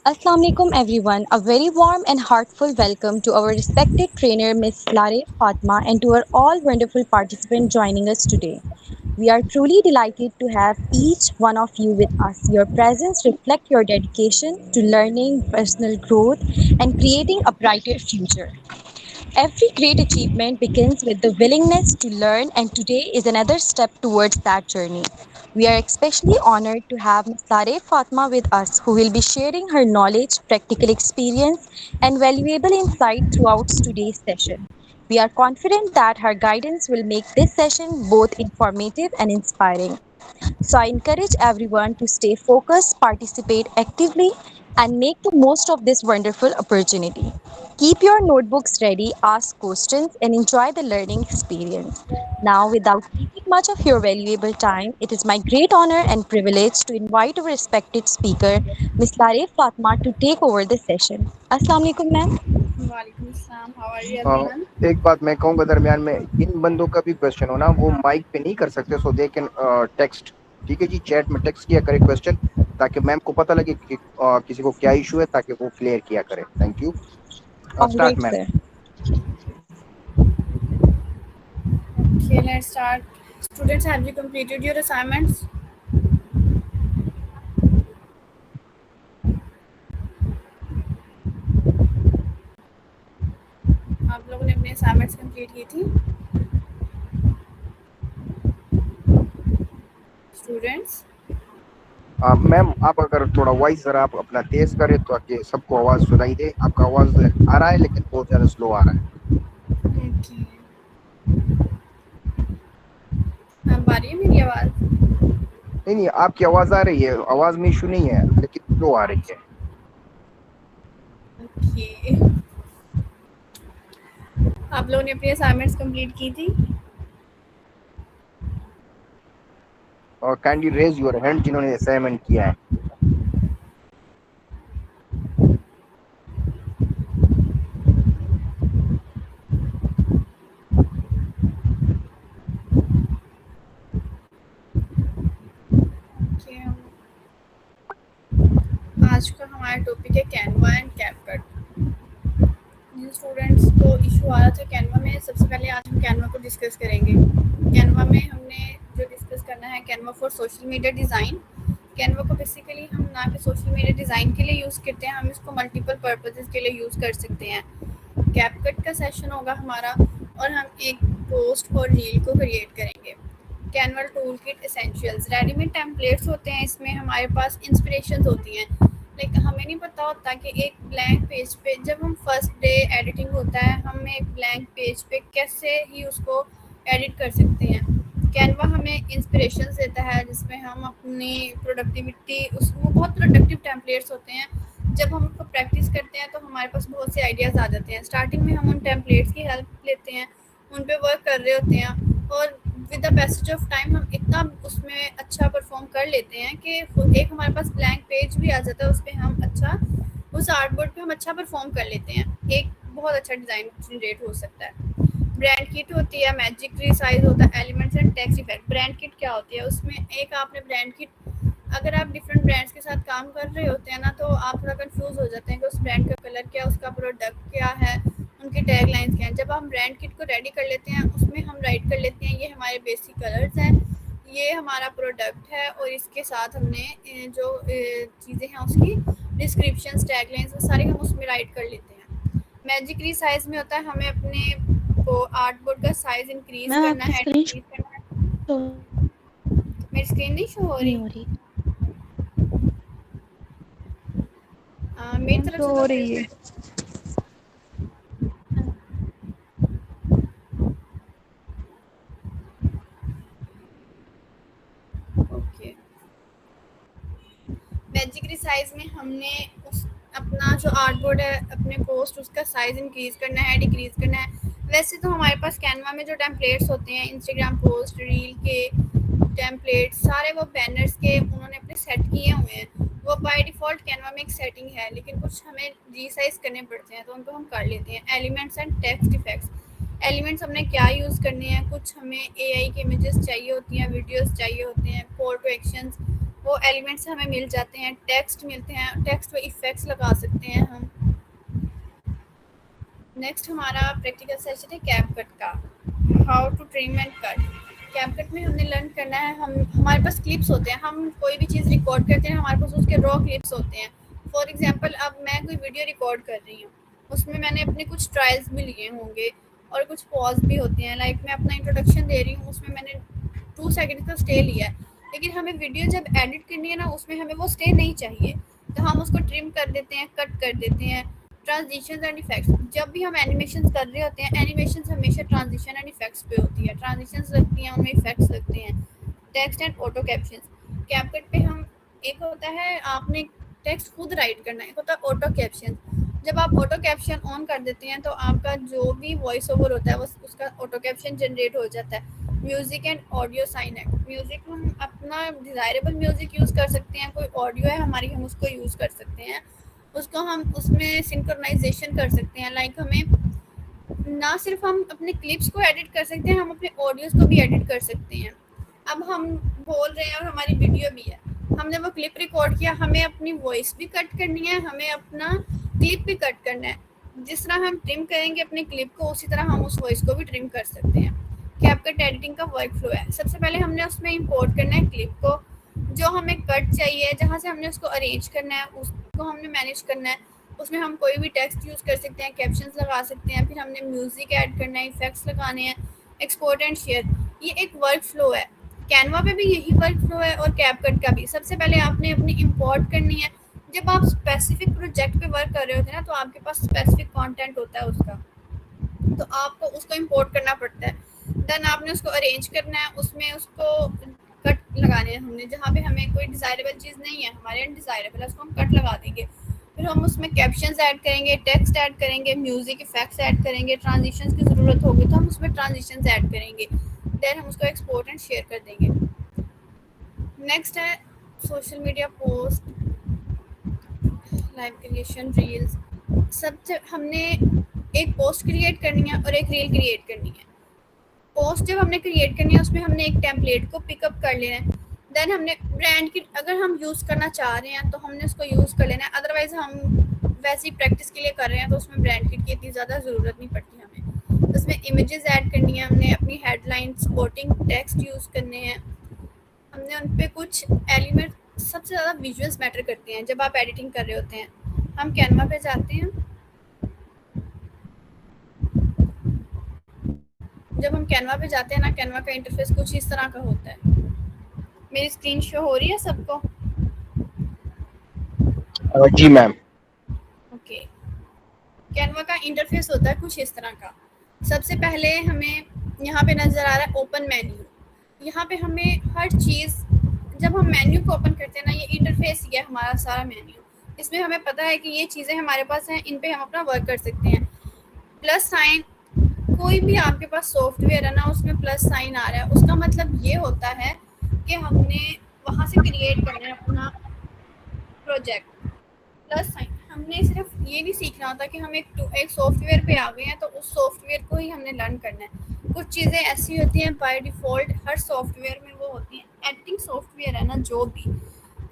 Assalamu alaikum everyone. A very warm and heartful welcome to our respected trainer Miss Lare Fatma and to our all wonderful participants joining us today. We are truly delighted to have each one of you with us. Your presence reflects your dedication to learning, personal growth, and creating a brighter future. Every great achievement begins with the willingness to learn, and today is another step towards that journey. We are especially honored to have Ms. Sare Fatma with us, who will be sharing her knowledge, practical experience, and valuable insight throughout today's session. We are confident that her guidance will make this session both informative and inspiring. So I encourage everyone to stay focused, participate actively, and make the most of this wonderful opportunity. Keep your notebooks ready, ask questions, and enjoy the learning experience. Now, without taking much of your valuable time, it is my great honor and privilege to invite our respected speaker, Ms. Lare Fatma, to take over the session. Assalamu alaikum, ma'am. वालेकुम अस्सलाम, how are you uh, everyone? एक बात मैं कहूंगा दरमियान में इन बंदों का भी क्वेश्चन हो ना वो माइक पे नहीं कर सकते सो दे कैन टेक्स्ट। ठीक है जी, चैट में टेक्स्ट किया करे क्वेश्चन ताकि मैम को पता लगे कि किसी को क्या इशू है ताकि वो क्लियर किया करे। Thank you. All start right, ma'am. sir. Okay, let's start. Students, have you completed your assignments? आप लोगों ने अपने असाइनमेंट्स कंप्लीट की थी? स्टूडेंट्स, मैम आप अगर थोड़ा वॉइस जरा आप अपना तेज करें तो ताकि सबको आवाज सुनाई दे। आपका आवाज आ रहा है लेकिन बहुत ज्यादा स्लो आ रहा है। ओके, अब आ रही है मेरी आवाज़? नहीं नहीं, आपकी आवाज आ रही है, आवाज में इशू नहीं है लेकिन स्लो आ रही है। ओके, आप लोगों ने अपनी असाइनमेंट्स कंप्लीट की थी? और काइंडली रेज योर हैंड जिन्होंने असाइनमेंट किया है। ओके, आज का हमारा टॉपिक है कैनवा एंड कैपकट। जिन स्टूडेंट्स को इशू आ रहा था कैनवा में, सबसे पहले आज हम कैनवा को डिस्कस करेंगे। कैनवा में हमने जो डिस्कस करना है Canva for social media design. Canva को बेसिकली हम ना कि सोशल मीडिया डिज़ाइन के लिए यूज़ करते हैं, हम इसको मल्टीपल पर्पसेस के लिए यूज़ कर सकते हैं। कैपकट का सेशन होगा हमारा और हम एक पोस्ट और रील को क्रिएट करेंगे। Canva tool kit essentials, readymade templates होते हैं, इसमें हमारे पास इंस्पिरेशंस होती हैं। लाइक हमें नहीं पता होता कि एक ब्लैंक पेज पे जब हम फर्स्ट डे एडिटिंग होता है, हम एक ब्लैंक पेज पे कैसे ही उसको एडिट कर सकते हैं। कैनवा हमें इंस्पिरेशन देता है जिसमें हम अपनी प्रोडक्टिविटी उसमें बहुत प्रोडक्टिव टेम्पलेट्स होते हैं। जब हम उनको प्रैक्टिस करते हैं तो हमारे पास बहुत से आइडियाज़ आ जाते हैं। स्टार्टिंग में हम उन टेम्पलेट्स की हेल्प लेते हैं, उन पे वर्क कर रहे होते हैं और with the passage of time हम इतना उसमें अच्छा परफॉर्म कर लेते हैं कि एक हमारे पास ब्लैंक पेज भी आ जाता है, उस पर हम अच्छा उस आर्टबोर्ड पे हम अच्छा परफॉर्म कर लेते हैं। एक बहुत अच्छा डिज़ाइन जनरेट हो सकता है। ब्रांड किट होती है, मैजिक ट्री साइज होता है, elements and text effect. Brand kit क्या होती है? उसमें एक आपने ब्रांड किट, अगर आप डिफरेंट ब्रांड्स के साथ काम कर रहे होते हैं ना तो आप थोड़ा कंफ्यूज हो जाते हैं कि उस ब्रांड का कलर क्या है, उसका प्रोडक्ट क्या है, उनकी टैग लाइन्स क्या हैं। जब हम ब्रांड किट को रेडी कर लेते हैं उसमें हम राइट कर लेते हैं ये हमारे बेसिक कलर्स हैं, ये हमारा प्रोडक्ट है और इसके साथ हमने जो चीज़ें हैं उसकी डिस्क्रिप्शन टैग लाइन्स वो सारी हम उसमें राइट कर लेते हैं। मैजिक री साइज में होता है हमें अपने को आर्ट बोर्ड का साइज इंक्रीज मैम करना आपकी है, स्क्रीन डिक्रीज करना है। शो मेरी स्क्रीन नहीं शो हो नहीं रही? हो रही। मेरी मैम तरफ शो से हो तो रही है। ओके। मैजिक रिसाइज में हमने उस अपना जो आर्टबोर्ड है अपने पोस्ट उसका साइज़ इंक्रीज करना है, डिक्रीज करना है। वैसे तो हमारे पास कैनवा में जो टेम्पलेट्स होते हैं इंस्टाग्राम पोस्ट रील के टेम्पलेट्स सारे वो बैनर्स के उन्होंने अपने सेट किए हुए हैं, वो बाय डिफ़ॉल्ट कैनवा में एक सेटिंग है, लेकिन कुछ हमें रीसाइज करने पड़ते हैं तो उनको हम कर लेते हैं। Elements and text effects, elements हमने क्या यूज़ करने हैं, कुछ हमें एआई की इमेजेस चाहिए होती हैं, वीडियोस चाहिए होते हैं, कॉल टू एक्शंस वो एलिमेंट्स हमें मिल जाते हैं, टेक्स्ट मिलते हैं, टेक्स्ट पे इफेक्ट्स लगा सकते हैं हम। नेक्स्ट हमारा प्रैक्टिकल सेशन है कैपकट का, how to trim and cut. CapCut में हमने लर्न करना है, हमारे पास क्लिप्स होते हैं, हम कोई भी चीज़ रिकॉर्ड करते हैं, हमारे पास उसके रॉ क्लिप्स होते हैं। फॉर एग्जांपल अब मैं कोई वीडियो रिकॉर्ड कर रही हूँ, उसमें मैंने अपने कुछ ट्रायल्स भी लिए होंगे और कुछ पॉज भी होते हैं। लाइक मैं अपना इंट्रोडक्शन दे रही हूँ, उसमें मैंने 2 सेकंड का स्टे लिया है, लेकिन हमें वीडियो जब एडिट करनी है ना, उसमें हमें वो स्टे नहीं चाहिए, तो हम उसको ट्रिम कर देते हैं, कट कर देते हैं। ट्रांजिशंस एंड इफेक्ट्स, जब भी हम एनिमेशन कर रहे होते हैं, एनिमेशन हमेशा ट्रांजिशन एंड इफेक्ट्स पे होती है, ट्रांजिशंस लगती हैं, उनमें इफेक्ट्स लगते हैं। Text and auto captions, CapCut पे हम, एक होता है आपने टेक्स्ट खुद राइट करना है, एक होता है ऑटो कैप्शन। जब आप ऑटो कैप्शन ऑन कर देते हैं तो आपका जो भी वॉइस ओवर होता है उसका ऑटो कैप्शन जनरेट हो जाता है। Music and audio sign act, music हम अपना डिजायरेबल म्यूजिक यूज कर सकते हैं, कोई ऑडियो है हमारी, हम उसको यूज कर सकते हैं, उसको हम उसमें सिंक्रोनाइजेशन कर सकते हैं। लाइक हमें ना सिर्फ हम अपने क्लिप्स को एडिट कर सकते हैं, हम अपने ऑडियोज को भी एडिट कर सकते हैं। अब हम बोल रहे हैं और हमारी वीडियो भी है, हमने वो क्लिप रिकॉर्ड किया, हमें अपनी वॉइस भी कट करनी है, हमें अपना क्लिप भी कट करना है। जिस तरह हम ट्रिम करेंगे अपने क्लिप को, उसी तरह हम उस वॉइस को भी ट्रिम कर सकते हैं। कैपकट एडिटिंग का वर्क फ्लो है, सबसे पहले हमने उसमें इंपोर्ट करना है क्लिप को, जो हमें कट चाहिए, जहाँ से हमने उसको अरेंज करना है उसको हमने मैनेज करना है। उसमें हम कोई भी टेक्स्ट यूज़ कर सकते हैं, कैप्शंस लगा सकते हैं, फिर हमने म्यूज़िक ऐड करना है, इफेक्ट्स लगाने हैं, एक्सपोर्ट एंड शेयर। ये एक वर्क फ्लो है, कैनवा पे भी यही वर्क फ्लो है और कैपकट का भी। सबसे पहले आपने अपनी इंपोर्ट करनी है, जब आप स्पेसिफिक प्रोजेक्ट पे वर्क कर रहे होते हैं ना, तो आपके पास स्पेसिफिक कंटेंट होता है उसका, तो आपको उसको इंपोर्ट करना पड़ता है। देन आपने उसको अरेंज करना है, उसमें उसको कट लगाने हैं हमने, जहाँ पे हमें कोई डिज़ायरेबल चीज़ नहीं है, हमारे अनडिज़ायरेबल है, उसको हम कट लगा देंगे। फिर हम उसमें कैप्शंस ऐड करेंगे, टेक्स्ट ऐड करेंगे, म्यूजिक इफेक्ट्स ऐड करेंगे, ट्रांजिशंस की ज़रूरत होगी तो हम उसमें ट्रांजिशंस ऐड करेंगे। देन हम उसको एक्सपोर्ट एंड शेयर कर देंगे। नेक्स्ट है social media post, live creation, reels. सबसे हमने एक पोस्ट क्रिएट करनी है और एक रील क्रिएट करनी है। पोस्ट जब हमने क्रिएट करनी है, उसमें हमने एक टेम्पलेट को पिकअप कर लेना है। देन हमने ब्रांड की अगर हम यूज़ करना चाह रहे हैं तो हमने उसको यूज़ कर लेना है, अदरवाइज़ हम वैसी प्रैक्टिस के लिए कर रहे हैं तो उसमें ब्रांड किट की इतनी ज़्यादा ज़रूरत नहीं पड़ती हमें। उसमें इमेजेस ऐड करनी है, हमने अपनी हेडलाइन, सपोर्टिंग टेक्स्ट यूज़ करने हैं, हमने उन पर कुछ एलिमेंट, सबसे ज़्यादा विजुअल्स मैटर करते हैं जब आप एडिटिंग कर रहे होते हैं। हम कैनवा पे जाते हैं, जब हम कैनवा पे जाते हैं ना, कैनवा का इंटरफेस कुछ इस तरह का होता है। मेरी स्क्रीन शो हो रही है सबको? जी मैम। ओके, कैनवा का इंटरफेस होता है कुछ इस तरह का। सबसे पहले हमें यहाँ पे नज़र आ रहा है ओपन मेन्यू। यहाँ पे हमें हर चीज़, जब हम मेन्यू को ओपन करते हैं ना, ये इंटरफेस ही है हमारा सारा मेन्यू। इसमें हमें पता है कि ये चीज़ें हमारे पास हैं, इन पे हम अपना वर्क कर सकते हैं। प्लस साइन, कोई भी आपके पास सॉफ्टवेयर है ना, उसमें प्लस साइन आ रहा है, उसका मतलब ये होता है कि हमने वहाँ से क्रिएट करना है अपना प्रोजेक्ट। प्लस साइन, हमने सिर्फ ये नहीं सीखना होता कि हम एक सॉफ्टवेयर पे आ गए हैं तो उस सॉफ्टवेयर को ही हमने लर्न करना है। कुछ चीज़ें ऐसी होती हैं बाय डिफ़ॉल्ट हर सॉफ्टवेयर में वो होती हैं। एडिटिंग सॉफ्टवेयर है ना जो भी,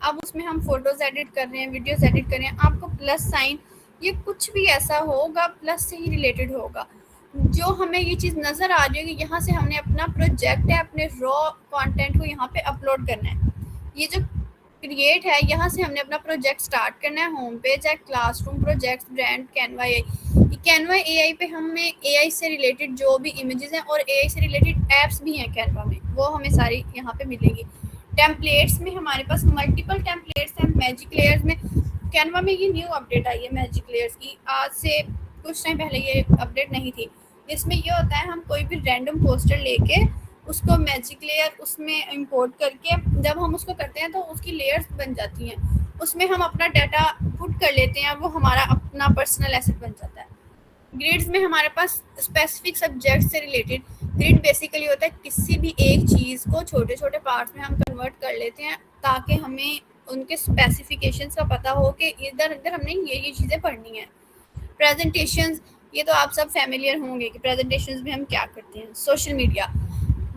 अब उसमें हम फ़ोटोज़ एडिट कर रहे हैं, वीडियोज़ एडिट कर रहे हैं, आपको प्लस साइन, ये कुछ भी ऐसा होगा प्लस से ही रिलेटेड होगा। जो हमें ये चीज़ नज़र आ रही है कि यहाँ से हमने अपना प्रोजेक्ट है, अपने रॉ कंटेंट को यहाँ पे अपलोड करना है। ये जो क्रिएट है, यहाँ से हमने अपना प्रोजेक्ट स्टार्ट करना है। होम पेज है, classroom, projects, brand, Canva AI. Canva AI पे हमें एआई से रिलेटेड जो भी इमेजेस हैं और एआई से रिलेटेड एप्स भी हैं कैनवा में, वो हमें सारी यहाँ पे मिलेगी। टेम्पलेट्स में हमारे पास मल्टीपल टेम्पलेट्स हैं। मैजिक लेयर्स में, कैनवा में ये न्यू अपडेट आई है मैजिक लेयर्स की, आज से कुछ टाइम पहले ये अपडेट नहीं थी। इसमें ये होता है, हम कोई भी रैंडम पोस्टर लेके उसको मैजिक लेयर उसमें इंपोर्ट करके जब हम उसको करते हैं तो उसकी लेयर्स बन जाती हैं, उसमें हम अपना डाटा पुट कर लेते हैं, वो हमारा अपना पर्सनल एसेट बन जाता है। ग्रिड्स में हमारे पास स्पेसिफिक सब्जेक्ट से रिलेटेड, ग्रिड बेसिकली होता है किसी भी एक चीज़ को छोटे छोटे पार्ट्स में हम कन्वर्ट कर लेते हैं ताकि हमें उनके स्पेसिफिकेशंस का पता हो कि इधर इधर हमने ये चीज़ें पढ़नी है। प्रेजेंटेशंस, ये तो आप सब फैमिलियर होंगे कि प्रेजेंटेशंस में हम क्या करते हैं। सोशल मीडिया,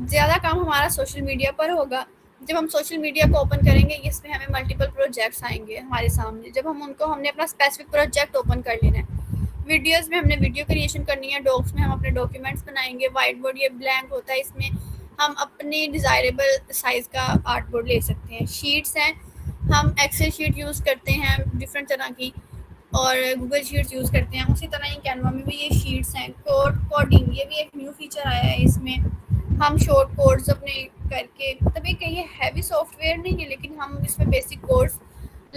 ज़्यादा काम हमारा सोशल मीडिया पर होगा। जब हम सोशल मीडिया को ओपन करेंगे इसमें हमें मल्टीपल प्रोजेक्ट्स आएंगे हमारे सामने। जब हमने अपना स्पेसिफिक प्रोजेक्ट ओपन कर लेना है। वीडियोस में हमने वीडियो क्रिएशन करनी है, डॉक्स में हम अपने डॉक्यूमेंट्स बनाएंगे, वाइट बोर्ड ये ब्लैंक होता है, इसमें हम अपने डिज़ायरेबल साइज़ का आर्ट बोर्ड ले सकते हैं। शीट्स हैं, हम एक्सेल शीट यूज़ करते हैं डिफरेंट तरह की, और गूगल शीट्स यूज़ करते हैं। उसी तरह ही कैनवा में भी ये शीट्स हैं। कोडिंग, ये भी एक न्यू फीचर आया है, इसमें हम शॉर्ट कोड्स अपने करके, मतलब ये हैवी सॉफ्टवेयर नहीं है लेकिन हम इसमें बेसिक कोड्स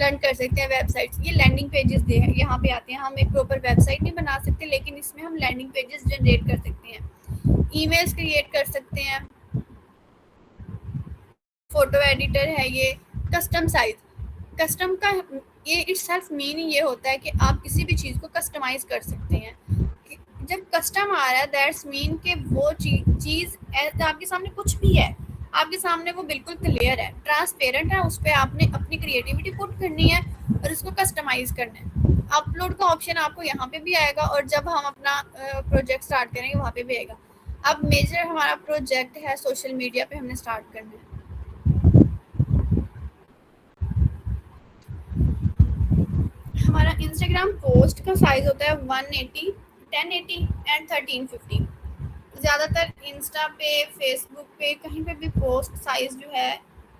लर्न कर सकते हैं। वेबसाइट्स, ये लैंडिंग पेजेस दे यहाँ पे आते हैं। हम एक प्रॉपर वेबसाइट नहीं बना सकते लेकिन इसमें हम लैंडिंग पेजेस जनरेट कर सकते हैं, ईमेल्स क्रिएट कर सकते हैं। फोटो एडिटर है ये। कस्टम साइज, कस्टम का ये इटसेल्फ मीनिंग ये होता है कि आप किसी भी चीज़ को कस्टमाइज कर सकते हैं। जब कस्टम आ रहा है दैट्स मीन कि वो चीज़ आपके सामने कुछ भी है, आपके सामने वो बिल्कुल क्लियर है, ट्रांसपेरेंट है, उस पर आपने अपनी क्रिएटिविटी पुट करनी है और उसको कस्टमाइज करना है। अपलोड का ऑप्शन आपको यहाँ पे भी आएगा और जब हम अपना प्रोजेक्ट स्टार्ट करेंगे वहाँ पे भी आएगा। अब मेजर हमारा प्रोजेक्ट है सोशल मीडिया पे हमने स्टार्ट करना है। हमारा इंस्टाग्राम पोस्ट का साइज होता है 180, 1080 एंड 1350। ज़्यादातर इंस्टा पे, फेसबुक पे, कहीं पे भी पोस्ट साइज जो है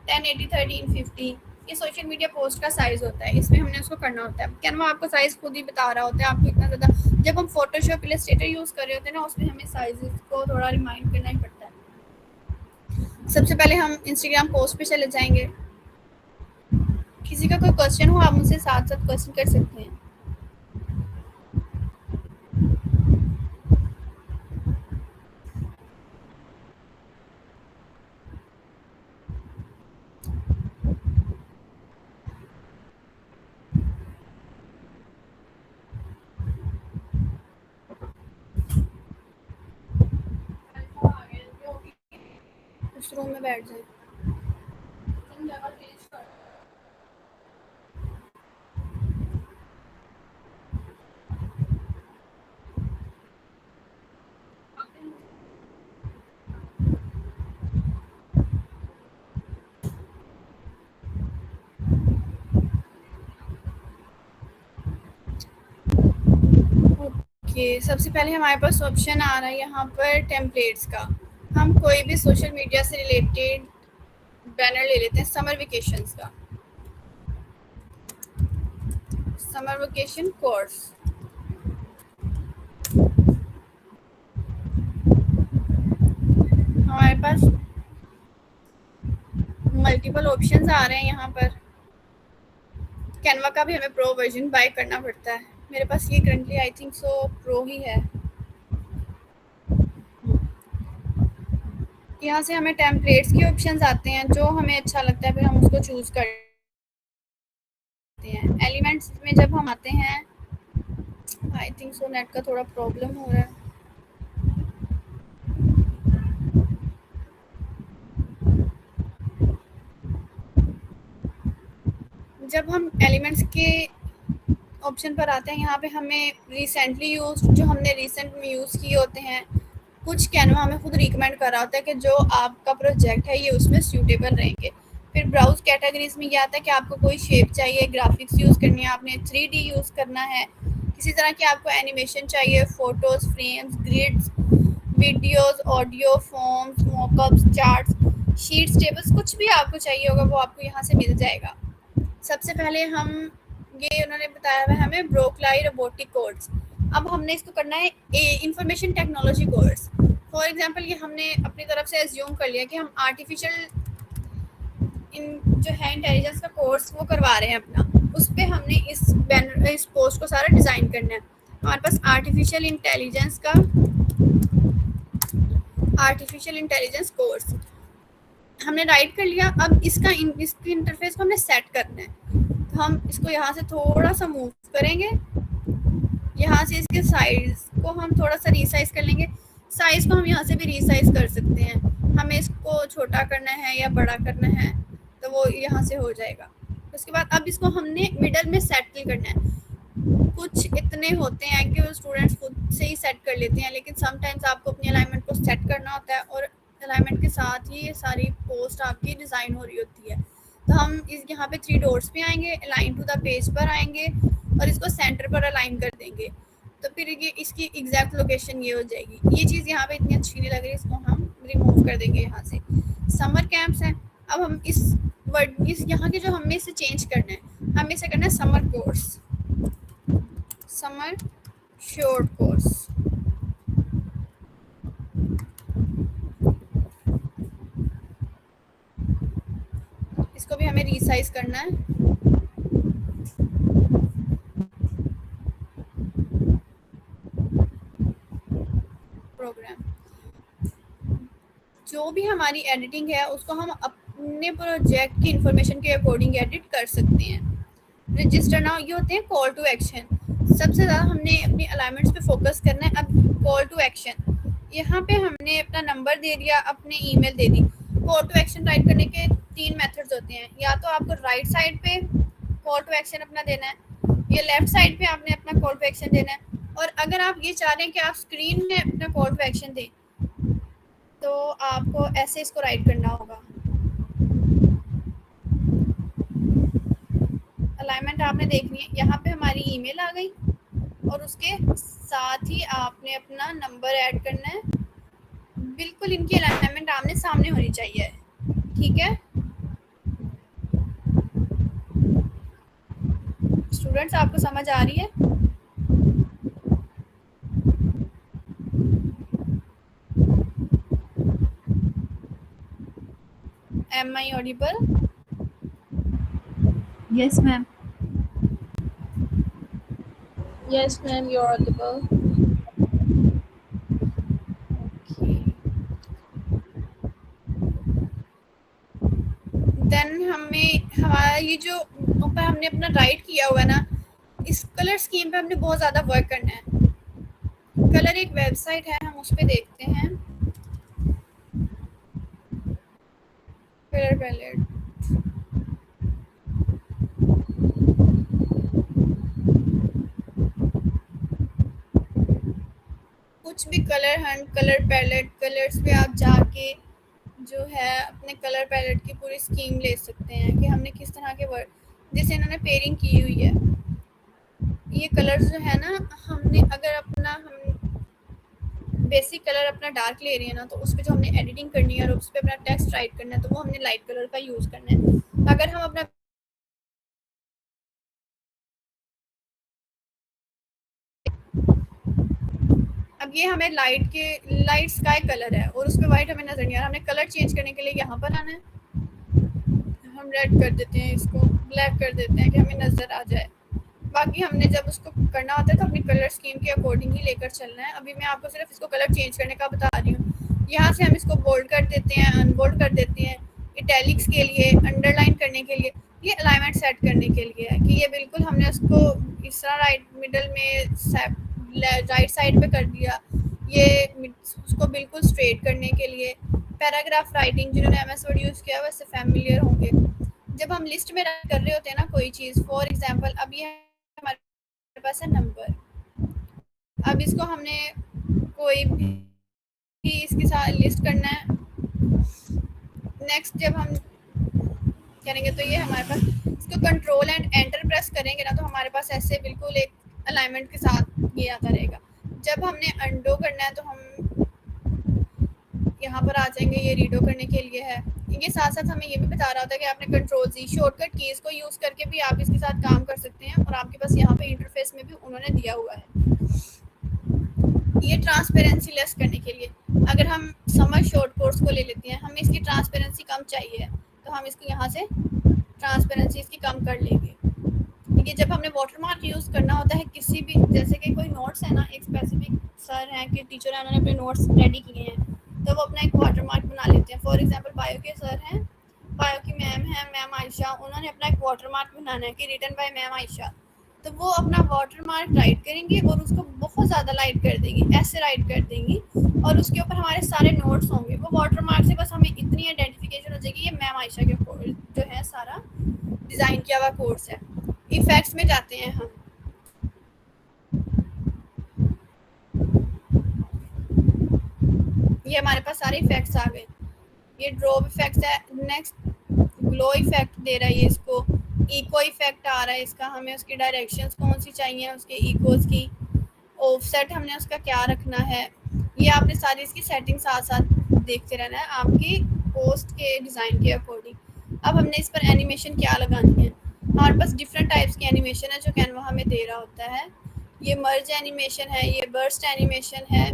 1080, 1350 ये सोशल मीडिया पोस्ट का साइज होता है। इसमें हमने उसको करना होता है। कैनवा आपको साइज खुद ही बता रहा होता है आपको इतना ज़्यादा। जब हम फोटोशॉप इलस्ट्रेटर यूज़ कर रहे होते हैं ना, उसमें हमें साइजेस को थोड़ा रिमाइंड करना ही पड़ता है। सबसे पहले हम इंस्टाग्राम पोस्ट पे चले जाएंगे। किसी का कोई क्वेश्चन हो आप मुझसे साथ साथ क्वेश्चन कर सकते हैं। उस रूम में बैठ जाए। सबसे पहले हमारे पास ऑप्शन आ रहा है यहाँ पर टेम्पलेट्स का। हम कोई भी सोशल मीडिया से रिलेटेड बैनर ले लेते हैं। समर वेकेशंस का, समर वेकेशन कोर्स। हमारे पास मल्टीपल ऑप्शंस आ रहे हैं यहाँ पर। कैनवा का भी हमें प्रो वर्जन बाय करना पड़ता है। मेरे पास ये currently I think so pro ही है। यहाँ से हमें टेम्पलेट्स के ऑप्शंस आते हैं, जो हमें अच्छा लगता है फिर हम उसको चूज करते हैं। एलिमेंट्स में जब हम आते हैं, आई थिंक सो नेट का थोड़ा प्रॉब्लम हो रहा है। जब हम एलिमेंट्स के ऑप्शन पर आते हैं, यहाँ पे हमें रिसेंटली यूज, जो हमने रिसेंट में यूज़ किए होते हैं, कुछ कैनवा हमें खुद रिकमेंड कर रहा होता है कि जो आपका प्रोजेक्ट है ये उसमें सूटेबल रहेंगे। फिर ब्राउज कैटेगरीज में ये आता है कि आपको कोई शेप चाहिए, ग्राफिक्स यूज़ करनी है, आपने 3D यूज़ करना है, किसी तरह की आपको एनिमेशन चाहिए, photos, frames, grids, videos, audio, forms, mockups, charts, sheets, tables, कुछ भी आपको चाहिए होगा वो आपको यहाँ से मिल जाएगा। सबसे पहले हम ये उन्होंने बताया हुआ है हमें ब्रोकलाई रोबोटिक कोर्स। अब हमने इसको करना है information technology course. For example ये हमने अपनी तरफ से एज्यूम कर लिया कि हम आर्टिफिशियल जो है इंटेलिजेंस का कोर्स वो करवा रहे हैं अपना। उस पर हमने इस पोस्ट को सारा डिज़ाइन करना है। हमारे पास आर्टिफिशियल इंटेलिजेंस कोर्स हमने राइट कर लिया। अब इसकी इंटरफेस को हमने सेट करना है। तो हम इसको यहाँ से थोड़ा सा मूव करेंगे, यहाँ से इसके साइज को हम थोड़ा सा रीसाइज कर लेंगे। साइज को हम यहाँ से भी रीसाइज कर सकते हैं। हमें इसको छोटा करना है या बड़ा करना है तो वो यहाँ से हो जाएगा। उसके बाद अब इसको हमने मिडल में सेटल करना है। कुछ इतने होते हैं कि वो स्टूडेंट्स खुद से ही सेट कर लेते हैं, लेकिन समटाइम्स आपको अपनी अलाइनमेंट को सेट करना होता है और अलाइनमेंट के साथ ही ये सारी पोस्ट आपकी डिज़ाइन हो रही होती है। तो हम इस यहाँ पे 3 डॉट्स पे आएंगे, अलाइन टू द पेज पर आएंगे और इसको सेंटर पर अलाइन कर देंगे। तो फिर ये इसकी एग्जैक्ट लोकेशन ये हो जाएगी। ये चीज़ यहाँ पे इतनी अच्छी नहीं लग रही, इसको हम रिमूव कर देंगे यहाँ से। समर कैंप्स हैं। अब हम इस वर्ड इस यहाँ के जो हमें इसे चेंज करना है, हमें इसे करना है summer course, summer short course. इसको भी हमें रीसाइज करना है। प्रोग्राम जो भी हमारी एडिटिंग है उसको हम अपने प्रोजेक्ट की इंफॉर्मेशन के अकॉर्डिंग एडिट कर सकते हैं। रजिस्टर नाउ ये होते हैं कॉल टू एक्शन। सबसे ज़्यादा हमने अपनी अलाइनमेंट्स पे फोकस करना है। अब कॉल टू एक्शन, यहाँ पे हमने अपना नंबर दे दिया, अपने ईमेल दे दी। कॉल टू एक्शन राइट करने के 3 मेथड्स होते हैं। या तो आपको राइट साइड पे कॉल टू एक्शन अपना देना है, या लेफ्ट साइड पे आपने अपना कॉल टू एक्शन देना है। और अगर आप ये चाह रहे हैं कि आप स्क्रीन में अपना कॉल टू एक्शन दें, तो आपको ऐसे इसको राइट करना होगा। अलाइनमेंट आपने देखनी है। यहाँ पे हमारी ईमेल आ गई और उसके साथ ही आपने अपना नंबर ऐड करना है। बिल्कुल इनकी अलाइनमेंट आमने सामने होनी चाहिए, ठीक है स्टूडेंट्स, आपको समझ आ रही है? Am I audible? Yes, ma'am. Yes, ma'am, you're audible. Then हमें हमारा ये जो ऊपर हमने अपना राइट किया हुआ है ना, इस कलर स्कीम पे हमने बहुत ज़्यादा वर्क करना है। कलर एक वेबसाइट है, हम उस पर देखते हैं। कलर पैलेट, कुछ भी colour hunt, colour palette, colours पे आप जाके जो है अपने कलर पैलेट की पूरी स्कीम ले सकते हैं कि हमने किस तरह के वर्ड, जैसे इन्होंने पेयरिंग की हुई है। ये कलर्स जो है ना, हमने अगर अपना हम बेसिक कलर अपना डार्क ले रहे हैं ना, तो उस पर जो हमने एडिटिंग करनी है और उस पर अपना टेक्स्ट राइट करना है, तो वो हमने लाइट कलर का यूज़ करना है। अगर हम अपना अब ये हमें लाइट स्काई कलर है और उस पर वाइट हमें नजर नहीं आ रहा। हमने कलर चेंज करने के लिए यहाँ पर आना है। हम रेड कर देते हैं, इसको ब्लैक कर देते हैं कि हमें नजर आ जाए। बाकी हमने जब उसको करना होता है तो अपनी कलर स्कीम के अकॉर्डिंग ही लेकर चलना है। अभी मैं आपको सिर्फ इसको कलर चेंज करने का बता रही हूँ। यहाँ से हम इसको बोल्ड कर देते हैं, अनबोल्ड कर देते हैं, इटैलिक्स के लिए, अंडरलाइन करने के लिए, ये अलाइनमेंट सेट करने के लिए है कि ये बिल्कुल हमने उसको इस तरह राइट मिडल में राइट साइड पे कर दिया। ये उसको बिल्कुल स्ट्रेट करने के लिए। पैराग्राफ राइटिंग, जिन्होंने एमएस वर्ड यूज़ किया वैसे फैमिलियर होंगे। जब हम लिस्ट में राइट कर रहे होते हैं ना कोई चीज़, फॉर एग्जांपल अब ये हमारे पास है नंबर। अब इसको हमने कोई भी इसके साथ लिस्ट करना है। नेक्स्ट जब हम करेंगे तो ये हमारे पास, इसको कंट्रोल एंड एंटर प्रेस करेंगे ना, तो हमारे पास ऐसे बिल्कुल एक अलाइनमेंट के साथ ये आता रहेगा। जब हमने अंडो करना है तो हम यहाँ पर आ जाएंगे, ये रीडो करने के लिए है। इनके साथ साथ हमें ये भी बता रहा होता है कि आपने कंट्रोल जी शॉर्टकट कीज़ को यूज़ करके भी आप इसके साथ काम कर सकते हैं। और आपके पास यहाँ पे इंटरफेस में भी उन्होंने दिया हुआ है ये ट्रांसपेरेंसी लेस करने के लिए। अगर हम समर शॉर्ट कोर्स को ले लेते हैं, हमें इसकी ट्रांसपेरेंसी कम चाहिए, तो हम इसको यहाँ से ट्रांसपेरेंसी इसकी कम कर लेंगे। ठीक है, जब हमने वाटरमार्क यूज़ करना होता है किसी भी, जैसे कि कोई नोट्स है ना, एक स्पेसिफिक सर हैं कि टीचर हैं, उन्होंने अपने नोट्स रेडी किए हैं, तो वो अपना एक वाटरमार्क बना लेते हैं। फॉर एग्जांपल बायो के सर हैं, बायो की मैम है, मैम आयशा, उन्होंने अपना एक वाटरमार्क बनाना है कि रिटन बाय मैम आयशा, तो वो अपना वाटरमार्क राइट करेंगी और उसको बहुत ज़्यादा लाइट कर देंगी, ऐसे राइट कर देंगी, और उसके ऊपर हमारे सारे नोट्स होंगे। वो वाटरमार्क से बस हमें इतनी आइडेंटिफिकेशन हो जाएगी, ये मैम आयशा के कोर्स जो है सारा डिज़ाइन किया हुआ कोर्स है। इफेक्ट्स में जाते हैं हम, ये हमारे पास सारे इफेक्ट्स आ गए। ये ड्रॉप इफेक्ट है। नेक्स्ट ग्लो इफेक्ट दे रहा है ये इसको, इको इफेक्ट आ रहा है इसका, हमें उसकी डायरेक्शंस कौन सी चाहिए उसके इकोस की, ऑफसेट हमने उसका क्या रखना है, ये आपने सारी इसकी सेटिंग साथ साथ देखते रहना है आपकी पोस्ट के डिज़ाइन के अकॉर्डिंग। अब हमने इस पर एनिमेशन क्या लगानी है, हमारे पास डिफरेंट टाइप्स की एनिमेशन है जो कैनवा हमें दे रहा होता है। ये मर्ज एनिमेशन है, ये बर्स्ट एनिमेशन है,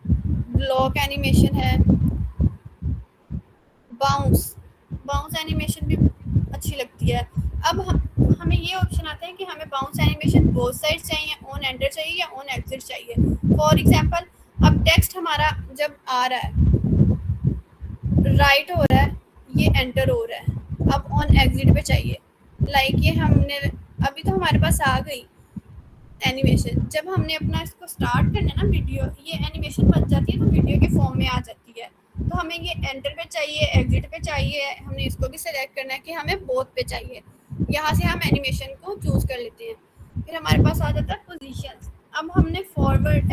ब्लॉक एनिमेशन है, बाउंस एनिमेशन भी अच्छी लगती है। अब हमें ये ऑप्शन आता है कि हमें बाउंस एनिमेशन बोथ साइड चाहिए, ऑन एंटर चाहिए या ऑन एग्जिट चाहिए। फॉर एग्जांपल अब टेक्स्ट हमारा जब आ रहा है राइट हो रहा है, ये एंटर हो रहा है, अब ऑन एग्जिट पे चाहिए। लाइक ये हमने अभी तो हमारे पास आ गई एनिमेशन, जब हमने अपना इसको स्टार्ट करना है ना वीडियो, ये एनिमेशन बन जाती है तो वीडियो के फॉर्म में आ जाती है। तो हमें ये एंटर पे चाहिए, एग्जिट पे चाहिए, हमने इसको भी सेलेक्ट करना है कि हमें बोथ पे चाहिए। यहाँ से हम एनिमेशन को चूज कर लेते हैं। फिर हमारे पास आ जाता है पोजीशंस। अब हमने फॉरवर्ड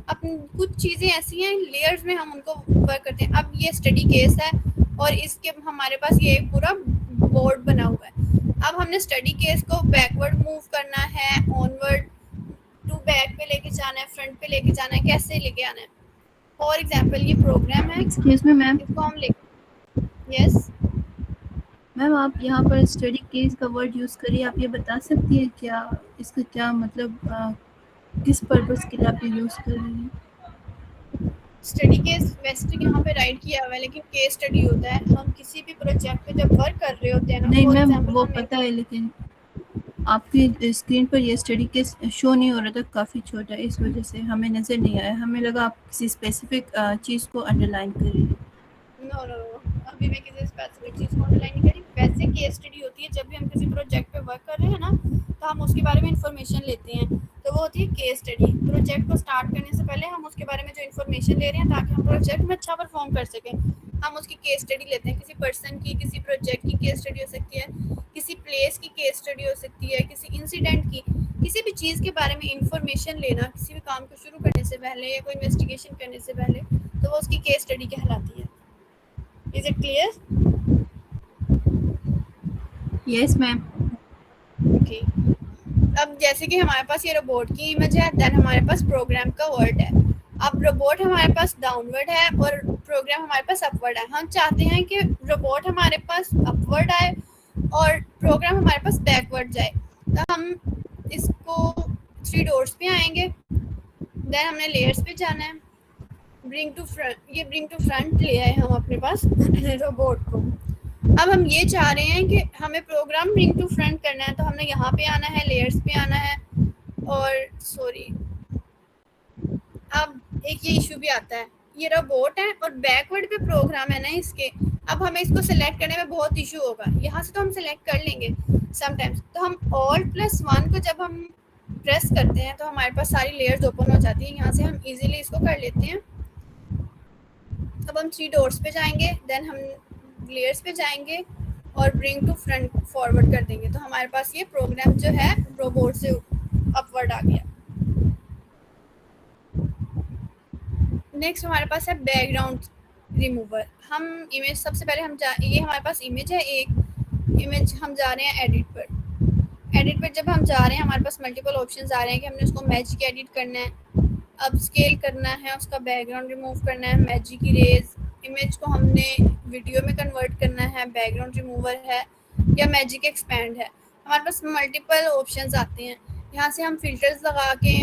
अपनी कुछ चीज़ें ऐसी हैं लेयर्स में हम उनको वर्क करते हैं। अब ये स्टडी केस है और इसके हमारे पास ये पूरा बोर्ड बना हुआ है। अब हमने स्टडी केस को बैकवर्ड मूव करना है, ऑनवर्ड टू बैक पे लेके जाना है, फ्रंट पे लेके जाना है, कैसे लेके आना है। फॉर एग्जांपल ये प्रोग्राम है, एक्सक्यूज मी मैम, इसको हम लेके यस मैम आप यहाँ पर स्टडी केस का वर्ड यूज़ करिए। आप ये बता सकती हैं क्या इसका क्या मतलब किस पर्पस के लिए आप ये यूज़ कर रही हैं? स्टडी केस वैसे यहाँ पे राइट किया हुआ है, लेकिन केस स्टडी होता है हम किसी भी प्रोजेक्ट पे जब वर्क कर रहे होते हैं ना। नहीं मैम वो पता है, लेकिन आपकी स्क्रीन पर ये स्टडी केस शो नहीं हो रहा था, काफ़ी छोटा है, इस वजह से हमें नज़र नहीं आया। हमें लगा आप किसी स्पेसिफिक चीज़ को अंडरलाइन कर रही हैं। नो नो नो, अभी मैं किसी स्पेसिफिक चीज़ को अंडरलाइन नहीं करी। वैसे केस स्टडी होती है जब भी हम किसी प्रोजेक्ट पे वर्क कर रहे हैं ना, तो हम उसके बारे में इंफॉर्मेशन लेते हैं, तो वो होती है केस स्टडी। प्रोजेक्ट को स्टार्ट करने से पहले हम उसके बारे में जो इन्फॉर्मेशन ले रहे हैं ताकि हम प्रोजेक्ट में अच्छा परफॉर्म कर सकें, हम उसकी केस स्टडी लेते हैं। किसी पर्सन की, किसी प्रोजेक्ट की केस स्टडी हो सकती है, किसी प्लेस की केस स्टडी हो सकती है, किसी इंसिडेंट की, किसी भी चीज़ के बारे में इंफॉर्मेशन लेना किसी भी काम को शुरू करने से पहले या कोई इन्वेस्टिगेशन करने से पहले, तो वो उसकी केस स्टडी कहलाती है। Is it clear? Yes ma'am. Okay, अब जैसे कि हमारे पास ये रोबोट की इमेज है, देन हमारे पास प्रोग्राम का वर्ड है। अब रोबोट हमारे पास डाउनवर्ड है और प्रोग्राम हमारे पास अपवर्ड है। हम चाहते हैं कि रोबोट हमारे पास अपवर्ड आए और प्रोग्राम हमारे पास बैकवर्ड जाए, तो हम इसको 3 डॉट्स पे आएंगे, देन हमने लेयर्स पे जाना है, ब्रिंग टू फ्रंट, ये ब्रिंग टू फ्रंट ले आए हम अपने पास रोबोट को। अब हम ये चाह रहे हैं कि हमें प्रोग्राम ब्रिंग टू फ्रंट करना है, तो हमने यहाँ पे आना है, लेयर्स पे आना है, और सॉरी अब एक ये इशू भी आता है, ये रोबोट है और बैकवर्ड पे प्रोग्राम है ना इसके। अब हमें इसको सेलेक्ट करने में बहुत इशू होगा। यहाँ से तो हम सेलेक्ट कर लेंगे समटाइम्स, तो हम Alt+1 को जब हम प्रेस करते हैं तो हमारे पास सारी लेयर्स ओपन हो जाती है। यहाँ से हम इजीली इसको कर लेते हैं। अब हम 3 डॉट्स पे जाएंगे, देन हम लेयर्स पे जाएंगे और ब्रिंग टू फ्रंट फॉरवर्ड कर देंगे, तो हमारे पास ये प्रोग्राम जो है रोबोट से अपवर्ड आ गया। नेक्स्ट हमारे पास है बैकग्राउंड रिमूवर। हम इमेज सबसे पहले ये हमारे पास इमेज है, एक इमेज हम जा रहे हैं एडिट पर। एडिट पर जब हम जा रहे हैं हमारे पास मल्टीपल ऑप्शंस आ रहे हैं कि हमने उसको मैजिक एडिट करना है, अब स्केल करना है, उसका बैकग्राउंड रिमूव करना है, मैजिक इरेज, इमेज को हमने वीडियो में कन्वर्ट करना है, बैकग्राउंड रिमूवर है, या मैजिक एक्सपैंड है। हमारे पास मल्टीपल ऑप्शंस आते हैं। यहाँ से हम फिल्टर्स लगा के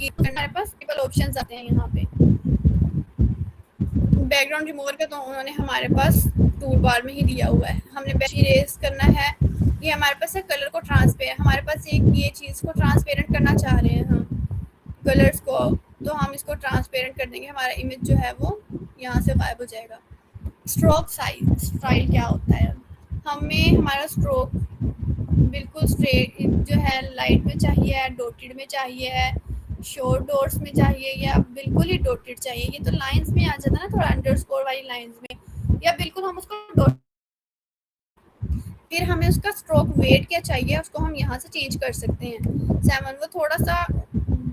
हमारे पास मल्टीपल ऑप्शंस आते हैं। यहाँ पे बैकग्राउंड रिमूवर का तो उन्होंने हमारे पास टूल बार में ही दिया हुआ है। हमने इरेज करना है, ये हमारे पास है कलर को ट्रांसपेरेंट, हमारे पास एक ये चीज़ को ट्रांसपेरेंट करना चाह रहे हैं हम कलर्स को, तो हम इसको ट्रांसपेरेंट कर देंगे, हमारा इमेज जो है वो यहाँ से गायब हो जाएगा। स्ट्रोक स्टाइल क्या होता है, हमें हमारा स्ट्रोक बिल्कुल स्ट्रेट जो है लाइट में चाहिए है, डॉटेड में चाहिए है, शॉर्ट डॉट्स में चाहिए या बिल्कुल ही डॉटेड चाहिए, ये तो लाइंस में आ जाता है ना, थोड़ा अंडरस्कोर वाली लाइंस में, या बिल्कुल हम उसको डॉट। फिर हमें उसका स्ट्रोक वेट क्या चाहिए, उसको हम यहाँ से चेंज कर सकते हैं। 7 वो थोड़ा सा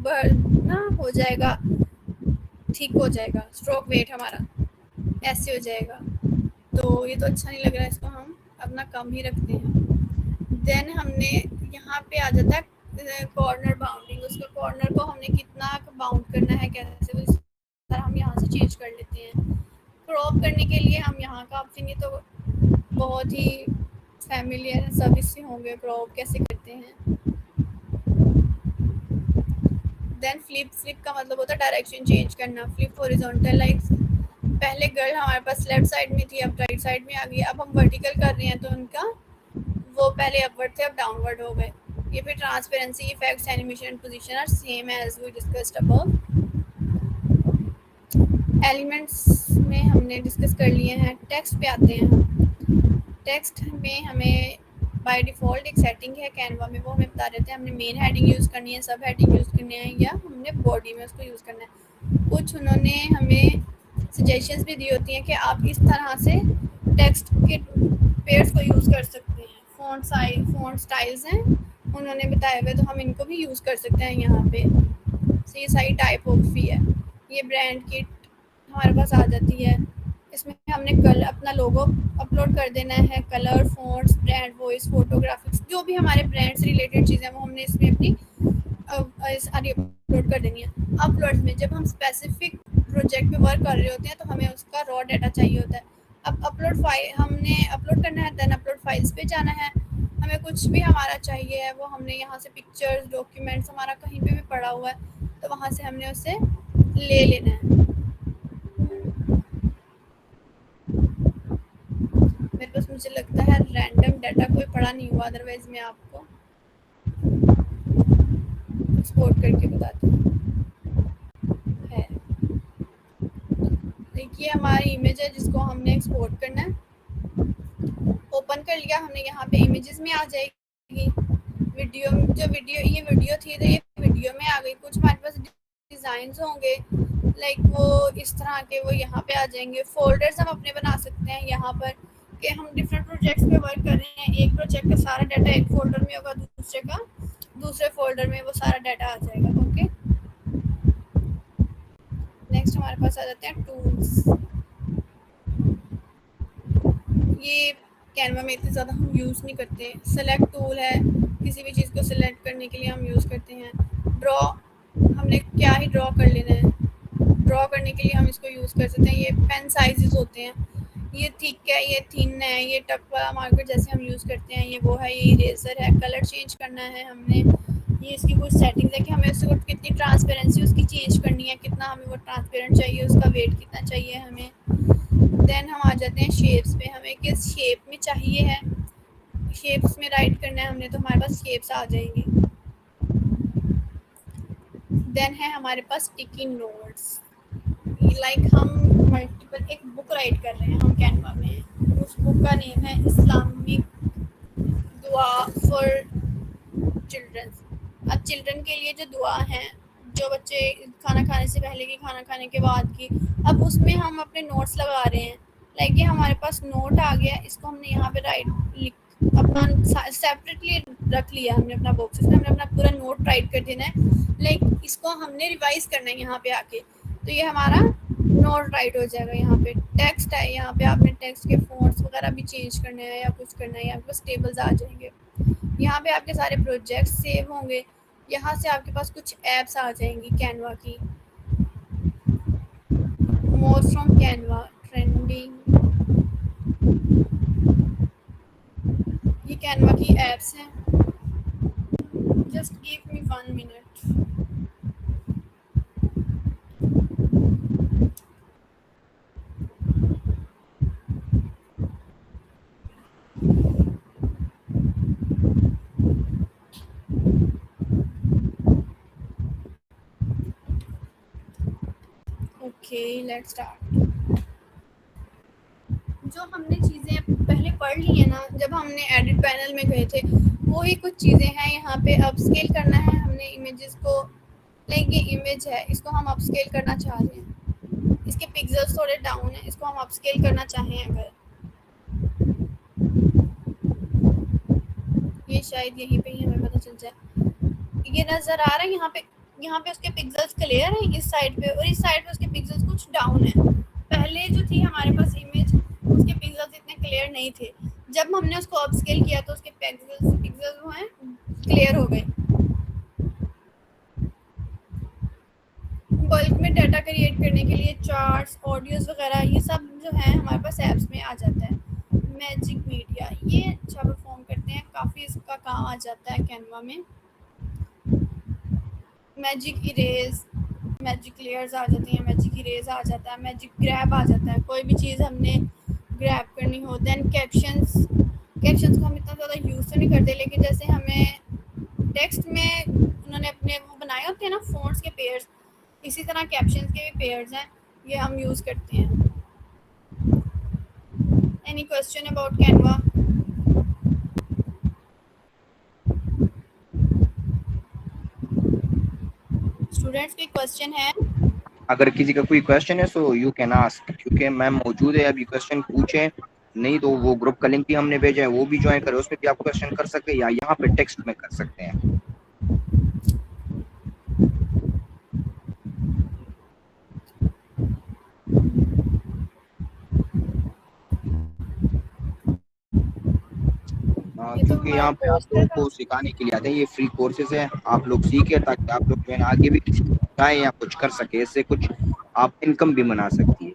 ना हो जाएगा, ठीक हो जाएगा, स्ट्रोक वेट हमारा ऐसे हो जाएगा। तो ये तो अच्छा नहीं लग रहा है, इसको हम अपना कम ही रखते हैं। देन हमने यहाँ पे आ जाता है कॉर्नर बाउंडिंग, उसका कॉर्नर को हमने कितना बाउंड करना है कैसे, तो इस तरह हम यहाँ से चेंज कर लेते हैं। क्रॉप करने के लिए हम यहाँ का ऑप्शन, ये तो बहुत ही फैमिलियर है, सब इससे होंगे क्रॉप कैसे करते हैं। देन फ्लिप का मतलब होता है डायरेक्शन चेंज करना। फ्लिप हॉरिजॉन्टल, लाइक पहले गर्ल हमारे पास लेफ्ट साइड में थी, अब राइट साइड में आ गई, अब हम वर्टिकल कर रहे हैं तो उनका वो पहले अपवर्ड थे अब डाउनवर्ड हो गए। ये फिर transparency, effects, animation and position are same as we discussed above. Elements में हमने डिस्कस कर लिए हैं। टेक्स्ट पे आते हैं। टेक्स्ट में हमें बाय डिफ़ॉल्ट एक सेटिंग है कैनवा में, वो हमें बता देते हैं हमने मेन हेडिंग यूज़ करनी है, सब हेडिंग यूज़ करनी है, या हमने बॉडी में उसको यूज़ करना है। कुछ उन्होंने हमें सजेशंस भी दी होती हैं कि आप इस तरह से टेक्स्ट के पेयर्स को यूज़ कर सकते हैं। फ़ॉन्ट साइज, फ़ॉन्ट स्टाइल्स हैं उन्होंने बताए हुए, तो हम इनको भी यूज़ कर सकते हैं यहाँ पे। तो ये सारी टाइपोग्राफी है। ये ब्रांड किट हमारे पास आ जाती है, इसमें हमने कल अपना लोगो अपलोड कर देना है, colour, fonts, brand, voice, photographics, जो भी हमारे ब्रांड से रिलेटेड चीज़ें वो हमने इसमें अपनी सारी अपलोड कर देनी है। अपलोड में जब हम स्पेसिफिक प्रोजेक्ट पे वर्क कर रहे होते हैं तो हमें उसका रॉ डाटा चाहिए होता है। अब अपलोड फाइल हमने अपलोड करना है, देन अपलोड फाइल्स पे जाना है। हमें कुछ भी हमारा चाहिए है वो हमने यहाँ से पिक्चर्स, डॉक्यूमेंट्स हमारा कहीं पे भी पड़ा हुआ है तो वहाँ से हमने उसे ले लेना है। मेरे पास मुझे लगता है रैंडम डाटा कोई पड़ा नहीं हुआ, अदरवाइज मैं आपको एक्सपोर्ट करके बताती हूँ। है देखिए हमारी इमेज है जिसको हमने एक्सपोर्ट करना है। ओपन कर लिया हमने, यहाँ पे इमेजेस में आ जाएगी वीडियो, ये वीडियो थी तो ये वीडियो में आ गई। कुछ हमारे पास डिज़ाइंस होंगे लाइक वो इस तरह के, वो यहाँ पे आ जाएंगे। फोल्डर्स हम अपने बना सकते हैं यहाँ पर कि हम डिफरेंट प्रोजेक्ट्स पे वर्क कर रहे हैं, एक प्रोजेक्ट का सारा डाटा एक फोल्डर में होगा, दूसरे का दूसरे फोल्डर में वो सारा डाटा आ जाएगा। ओके, नेक्स्ट हमारे पास आ जाते हैं टूल्स। ये कैनवा में इतने ज़्यादा हम यूज़ नहीं करते। सेलेक्ट टूल है, किसी भी चीज़ को सिलेक्ट करने के लिए हम यूज़ करते हैं। ड्रॉ, हमने क्या ही ड्रॉ कर लेना है, ड्रॉ करने के लिए हम इसको यूज़ कर सकते हैं। ये पेन साइजेस होते हैं, ये थिक है, ये थिन है, ये टक वाला मार्कर जैसे हम यूज़ करते हैं, ये वो है, ये इरेजर है। कलर चेंज करना है हमने, ये इसकी कुछ सेटिंग्स है कि हमें उसको कितनी ट्रांसपेरेंसी उसकी चेंज करनी है, कितना हमें वो ट्रांसपेरेंट चाहिए, उसका वेट कितना चाहिए हमें। देन हम आ जाते हैं शेप्स पे, हमें किस शेप में चाहिए है, शेप्स में राइट करना है हमने तो हमारे पास शेप्स आ जाएंगी। देन है हमारे पास स्टिकी नोट्स, लाइक हम मल्टीपल एक बुक राइट कर रहे हैं हम कैनवा में, उस बुक का नेम है इस्लामिक दुआ फॉर चिल्ड्रन। अब चिल्ड्रन के लिए जो दुआ हैं, जो बच्चे खाना खाने से पहले की, खाना खाने के बाद की, अब उसमें हम अपने नोट्स लगा रहे हैं। लाइक ये हमारे पास नोट आ गया, इसको हमने यहाँ पे राइट अपना सेपरेटली रख लिया हमने अपना बॉक्स, इसमें हमने अपना पूरा नोट राइट कर देना है। लाइक इसको हमने रिवाइज करना है यहाँ पे आके, तो ये हमारा नोट राइट हो जाएगा। यहाँ पे टेक्स्ट है, यहाँ पे आपने टेक्स्ट के फॉन्ट्स वगैरह भी चेंज करने हैं या कुछ करना है, यहाँ पे टेबल्स आ जाएंगे। यहाँ पे आपके सारे प्रोजेक्ट्स सेव होंगे, यहाँ से आपके पास कुछ ऐप्स आ जाएंगी कैनवा की। मोर फ्रॉम कैनवा, ट्रेंडिंग, ये कैनवा की ऐप्स हैं। Just give me 1 minute. Okay, let's start. जो हमने चीज़ें पहले पढ़ ली है ना, जब हमने एडिट पैनल में गए थे, वो ही कुछ चीज़ें हैं यहाँ पे। अब स्केल करना है हमने इमेजेस को, लाइक ये इमेज है, इसको हम अपस्केल करना चाह रहे हैं, इसके पिक्सल्स थोड़े डाउन है, इसको हम अपस्केल करना चाहें अगर, ये शायद यहीं पे ही हमें पता चल जाए। ये नज़र आ रहा है यहाँ पे उसके पिक्सल्स क्लियर हैं इस साइड पे, और इस साइड पे उसके पिक्सल्स कुछ डाउन है। पहले जो थी हमारे पास इमेज, उसके पिक्सल्स इतने क्लियर नहीं थे, जब हमने उसको अपस्केल किया तो उसके पिक्सल्स वो हैं क्लियर हो गए। बल्क में डाटा क्रिएट करने के लिए चार्ट्स, ऑडियोज वगैरह ये सब जो है हमारे पास ऐप्स में आ जाता है। मैजिक मीडिया ये अच्छा परफॉर्म करते हैं, काफ़ी इसका काम आ जाता है कैनवा में। मैजिक इरेज, मैजिक लेयर्स आ जाती हैं, मैजिक इरेज आ जाता है, मैजिक ग्रैब आ जाता है, कोई भी चीज़ हमने ग्रैब करनी हो। देन कैप्शंस को हम इतना ज़्यादा यूज़ तो नहीं करते, लेकिन जैसे हमें टेक्स्ट में उन्होंने अपने वो बनाए होते हैं ना फ़ॉन्ट्स के पेयर्स, इसी तरह कैप्शंस के भी पेयर्स हैं, ये हम यूज़ करते हैं। Any question about Canva? Students कोई क्वेश्चन है? अगर किसी का कोई क्वेश्चन है सो यू कैन आस्क, क्योंकि मैम मौजूद है, अभी क्वेश्चन पूछें, नहीं तो वो ग्रुप का लिंक भी हमने भेजा है, वो भी ज्वाइन करें, उसमें भी आप क्वेश्चन कर सकते हैं या यहाँ पे टेक्स्ट में कर सकते हैं। क्योंकि यहाँ पे आप लोगों को सिखाने के लिए आते हैं, ये फ्री कोर्सेज है, आप लोग सीखे ताकि आप लोग जो है आगे भी चाहे या कुछ कर सके, इससे कुछ आप इनकम भी बना सकती है।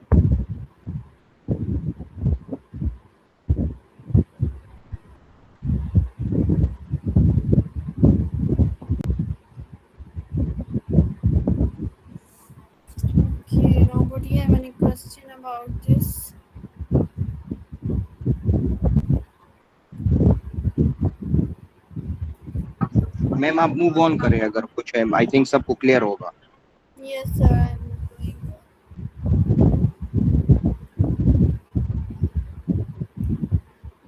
Okay, nobody have any question about this? Ma'am आप मूव ऑन करें, अगर कुछ है आई थिंक सबको क्लियर होगा। Yes sir, I am doing.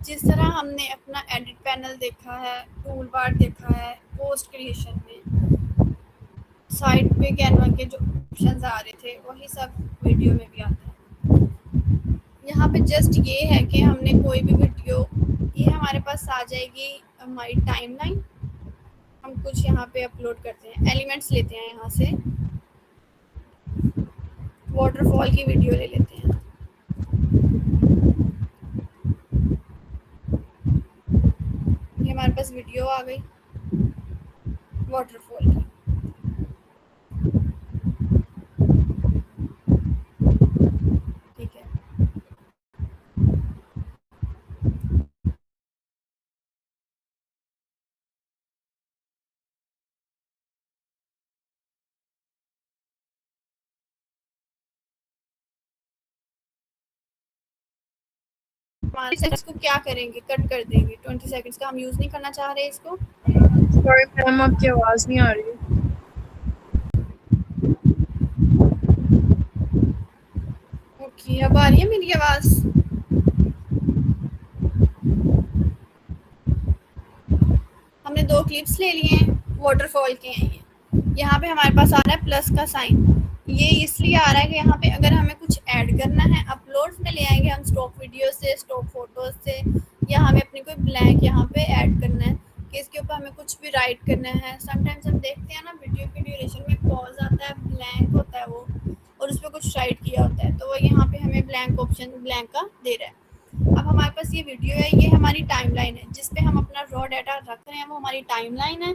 जिस तरह हमने अपना एडिट पैनल देखा है, टूल बार देखा है, पोस्ट क्रिएशन में साइड पे कैनवा के जो ऑप्शंस आ रहे थे वही सब वीडियो में भी आता है। यहाँ पे जस्ट ये है कि हमने कोई भी वीडियो, ये हमारे पास आ जाएगी हमारी टाइमलाइन, हम कुछ यहाँ पे अपलोड करते हैं, एलिमेंट्स लेते हैं यहाँ से, वाटरफॉल की वीडियो ले लेते हैं, ये हमारे पास वीडियो आ गई वाटरफॉल की। ठीक है, इसको क्या करेंगे, कट कर देंगे, 20 सेकंड्स का हम यूज नहीं करना चाह रहे इसको। सॉरी मैम, आपकी आवाज नहीं आ रही। ओके, अब आ रही है मेरी आवाज? हमने 2 क्लिप्स ले लिए हैं, वाटरफॉल के हैं ये। यहाँ पे हमारे पास आ रहा है प्लस का साइन, ये इसलिए आ रहा है कि यहाँ पे अगर हमें कुछ ऐड करना है, अपलोड्स में ले आएंगे हम स्टॉक वीडियो से, स्टॉक फोटोज से, या हमें अपनी कोई ब्लैंक यहाँ पे ऐड करना है कि इसके ऊपर हमें कुछ भी राइट करना है। समटाइम्स हम देखते हैं ना वीडियो की ड्यूरेशन में पॉज आता है, ब्लैंक होता है वो, और उस पर कुछ राइट किया होता है, तो वो यहाँ पे हमें ब्लैंक ऑप्शन ब्लैंक का दे रहा है। अब हमारे पास ये वीडियो है, ये हमारी टाइमलाइन है, जिस पे हम अपना रॉ डाटा रख रहे हैं वो हमारी टाइमलाइन है।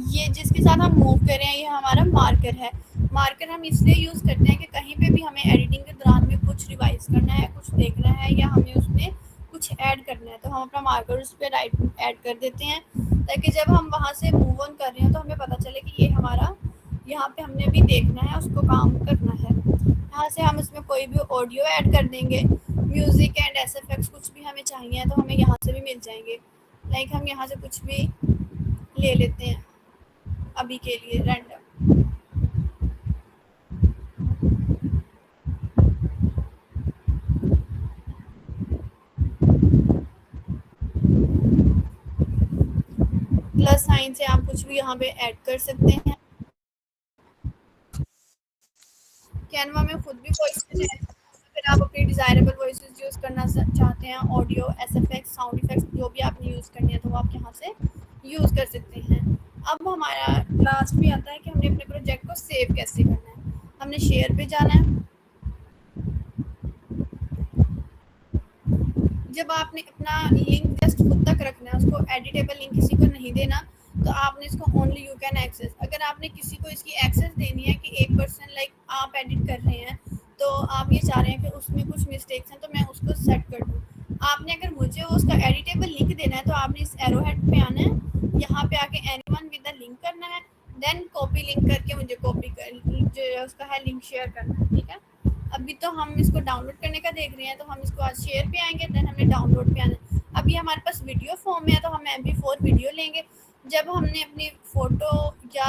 ये जिसके साथ हम मूव कर रहे हैं ये हमारा मार्कर है। मार्कर हम इसलिए यूज़ करते हैं कि कहीं पे भी हमें एडिटिंग के दौरान में कुछ रिवाइज करना है, कुछ देखना है, या हमें उसमें कुछ ऐड करना है, तो हम अपना मार्कर उस पर राइट ऐड कर देते हैं, ताकि जब हम वहाँ से मूव ऑन कर रहे हैं तो हमें पता चले कि ये हमारा यहाँ पे हमने भी देखना है, उसको काम करना है। यहाँ से हम इसमें कोई भी ऑडियो ऐड कर देंगे, म्यूज़िक एंड एसएफएक्स कुछ भी हमें चाहिए तो हमें यहाँ से भी मिल जाएंगे। लाइक हम यहाँ से कुछ भी ले लेते हैं अभी के लिए रैंडम। प्लस साइन से आप कुछ भी यहाँ पे ऐड कर सकते हैं। कैनवा में खुद भी वॉइसेस हैं, अगर आप अपनी डिज़ायरेबल वॉइसेस यूज़ करना चाहते हैं, ऑडियो, एसएफएक्स, साउंड इफेक्ट्स जो भी आपने यूज़ करनी है तो वो आप यहाँ से यूज़ कर सकते हैं। अब हमारा लास्ट में आता है कि हमने अपने प्रोजेक्ट को सेव कैसे करना है। हमने शेयर पे जाना है। जब आपने अपना लिंक जस्ट खुद तक रखना है, उसको एडिटेबल लिंक किसी को नहीं देना, तो आपने इसको ओनली यू कैन एक्सेस, अगर आपने किसी को इसकी एक्सेस देनी है कि एक पर्सन लाइक आप एडिट कर रहे हैं तो आप ये चाह रहे हैं कि उसमें कुछ मिस्टेक्स हैं तो मैं उसको सेट कर दूँ, आपने अगर मुझे उसका एडिटेबल लिंक देना है तो आपने इस एरो हेड पे आना है, यहाँ पे आके एनीवन विद द लिंक करना है, देन कॉपी लिंक करके मुझे कॉपी कर जो उसका है लिंक शेयर करना है। ठीक है, अभी तो हम इसको डाउनलोड करने का देख रहे हैं, तो हम इसको आज शेयर पे आएंगे, देन हमने डाउनलोड पे आना है। अभी हमारे पास वीडियो फॉर्म में है तो हम MP4 वीडियो लेंगे। जब हमने अपनी फ़ोटो या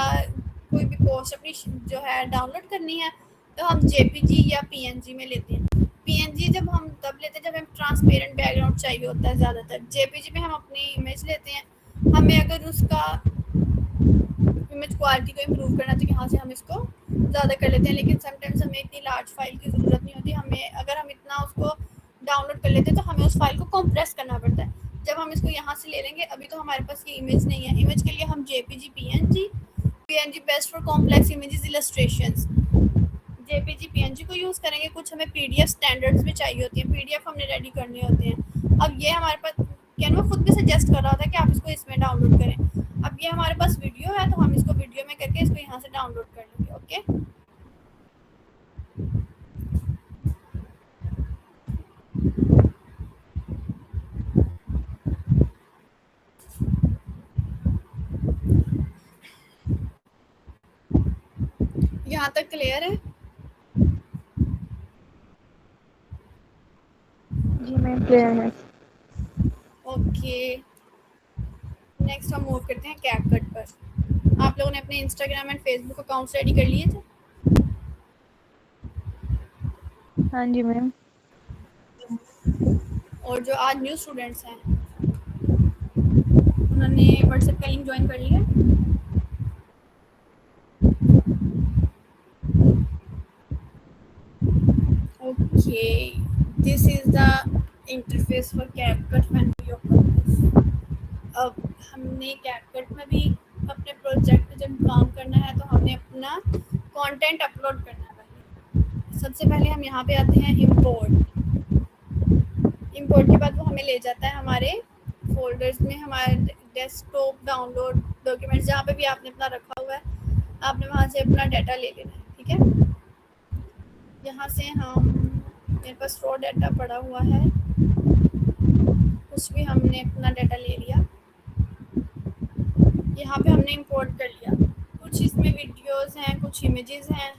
कोई भी पोस्ट अपनी जो है डाउनलोड करनी है तो हम JPG या PNG में लेते हैं। PNG जब हम तब लेते हैं जब हमें ट्रांसपेरेंट बैकग्राउंड चाहिए होता है ज़्यादातर। JPG में हम अपनी इमेज लेते हैं, हमें अगर उसका इमेज क्वालिटी को इम्प्रूव करना तो यहाँ से हम इसको ज़्यादा कर लेते हैं, लेकिन समटाइम्स हमें इतनी लार्ज फाइल की ज़रूरत नहीं होती। हमें अगर हम इतना उसको डाउनलोड कर लेते हैं तो हमें उस फाइल को कंप्रेस करना पड़ता है। जब हम इसको यहाँ से ले लेंगे, अभी तो हमारे पास ये इमेज नहीं है, इमेज के लिए हम JPG PNG best for complex images illustrations, JPG PNG को यूज़ करेंगे। कुछ हमें PDF स्टैंडर्ड्स भी चाहिए होती हैं, PDF हमने रेडी करने होते हैं। अब ये हमारे पास कैनवा खुद भी सजेस्ट कर रहा था कि आप इसको इसमें डाउनलोड करें। अब ये हमारे पास वीडियो है तो हम इसको वीडियो में करके इसको यहाँ से डाउनलोड कर लेंगे। ओके, यहाँ तक क्लियर है? जी मैम क्लियर है। ओके, नेक्स्ट हम मूव करते हैं कैपकट पर। आप लोगों ने अपने Instagram and Facebook accounts ready कर लिए थे? हाँ जी मैम। और जो आज न्यू स्टूडेंट्स हैं उन्होंने व्हाट्सएप का लिंक ज्वाइन कर लिया? Okay, this is the interface for CapCut when we open this. अब हमने कैपकट में भी अपने प्रोजेक्ट पे जब काम करना है तो हमने अपना कंटेंट अपलोड करना है। पहले सबसे पहले हम यहाँ पे आते हैं इंपोर्ट के बाद वो हमें ले जाता है हमारे फोल्डर्स में, हमारे डेस्कटॉप, डाउनलोड, डॉक्यूमेंट्स, जहाँ पे भी आपने अपना रखा हुआ है आपने वहाँ से अपना डाटा ले लेना है। ठीक है, यहाँ से हम मेरे पास रॉ डाटा पड़ा हुआ है, कुछ भी हमने अपना डाटा ले लिया, यहाँ पे हमने इंपोर्ट कर लिया। कुछ इसमें वीडियोस हैं, कुछ इमेजेस हैं,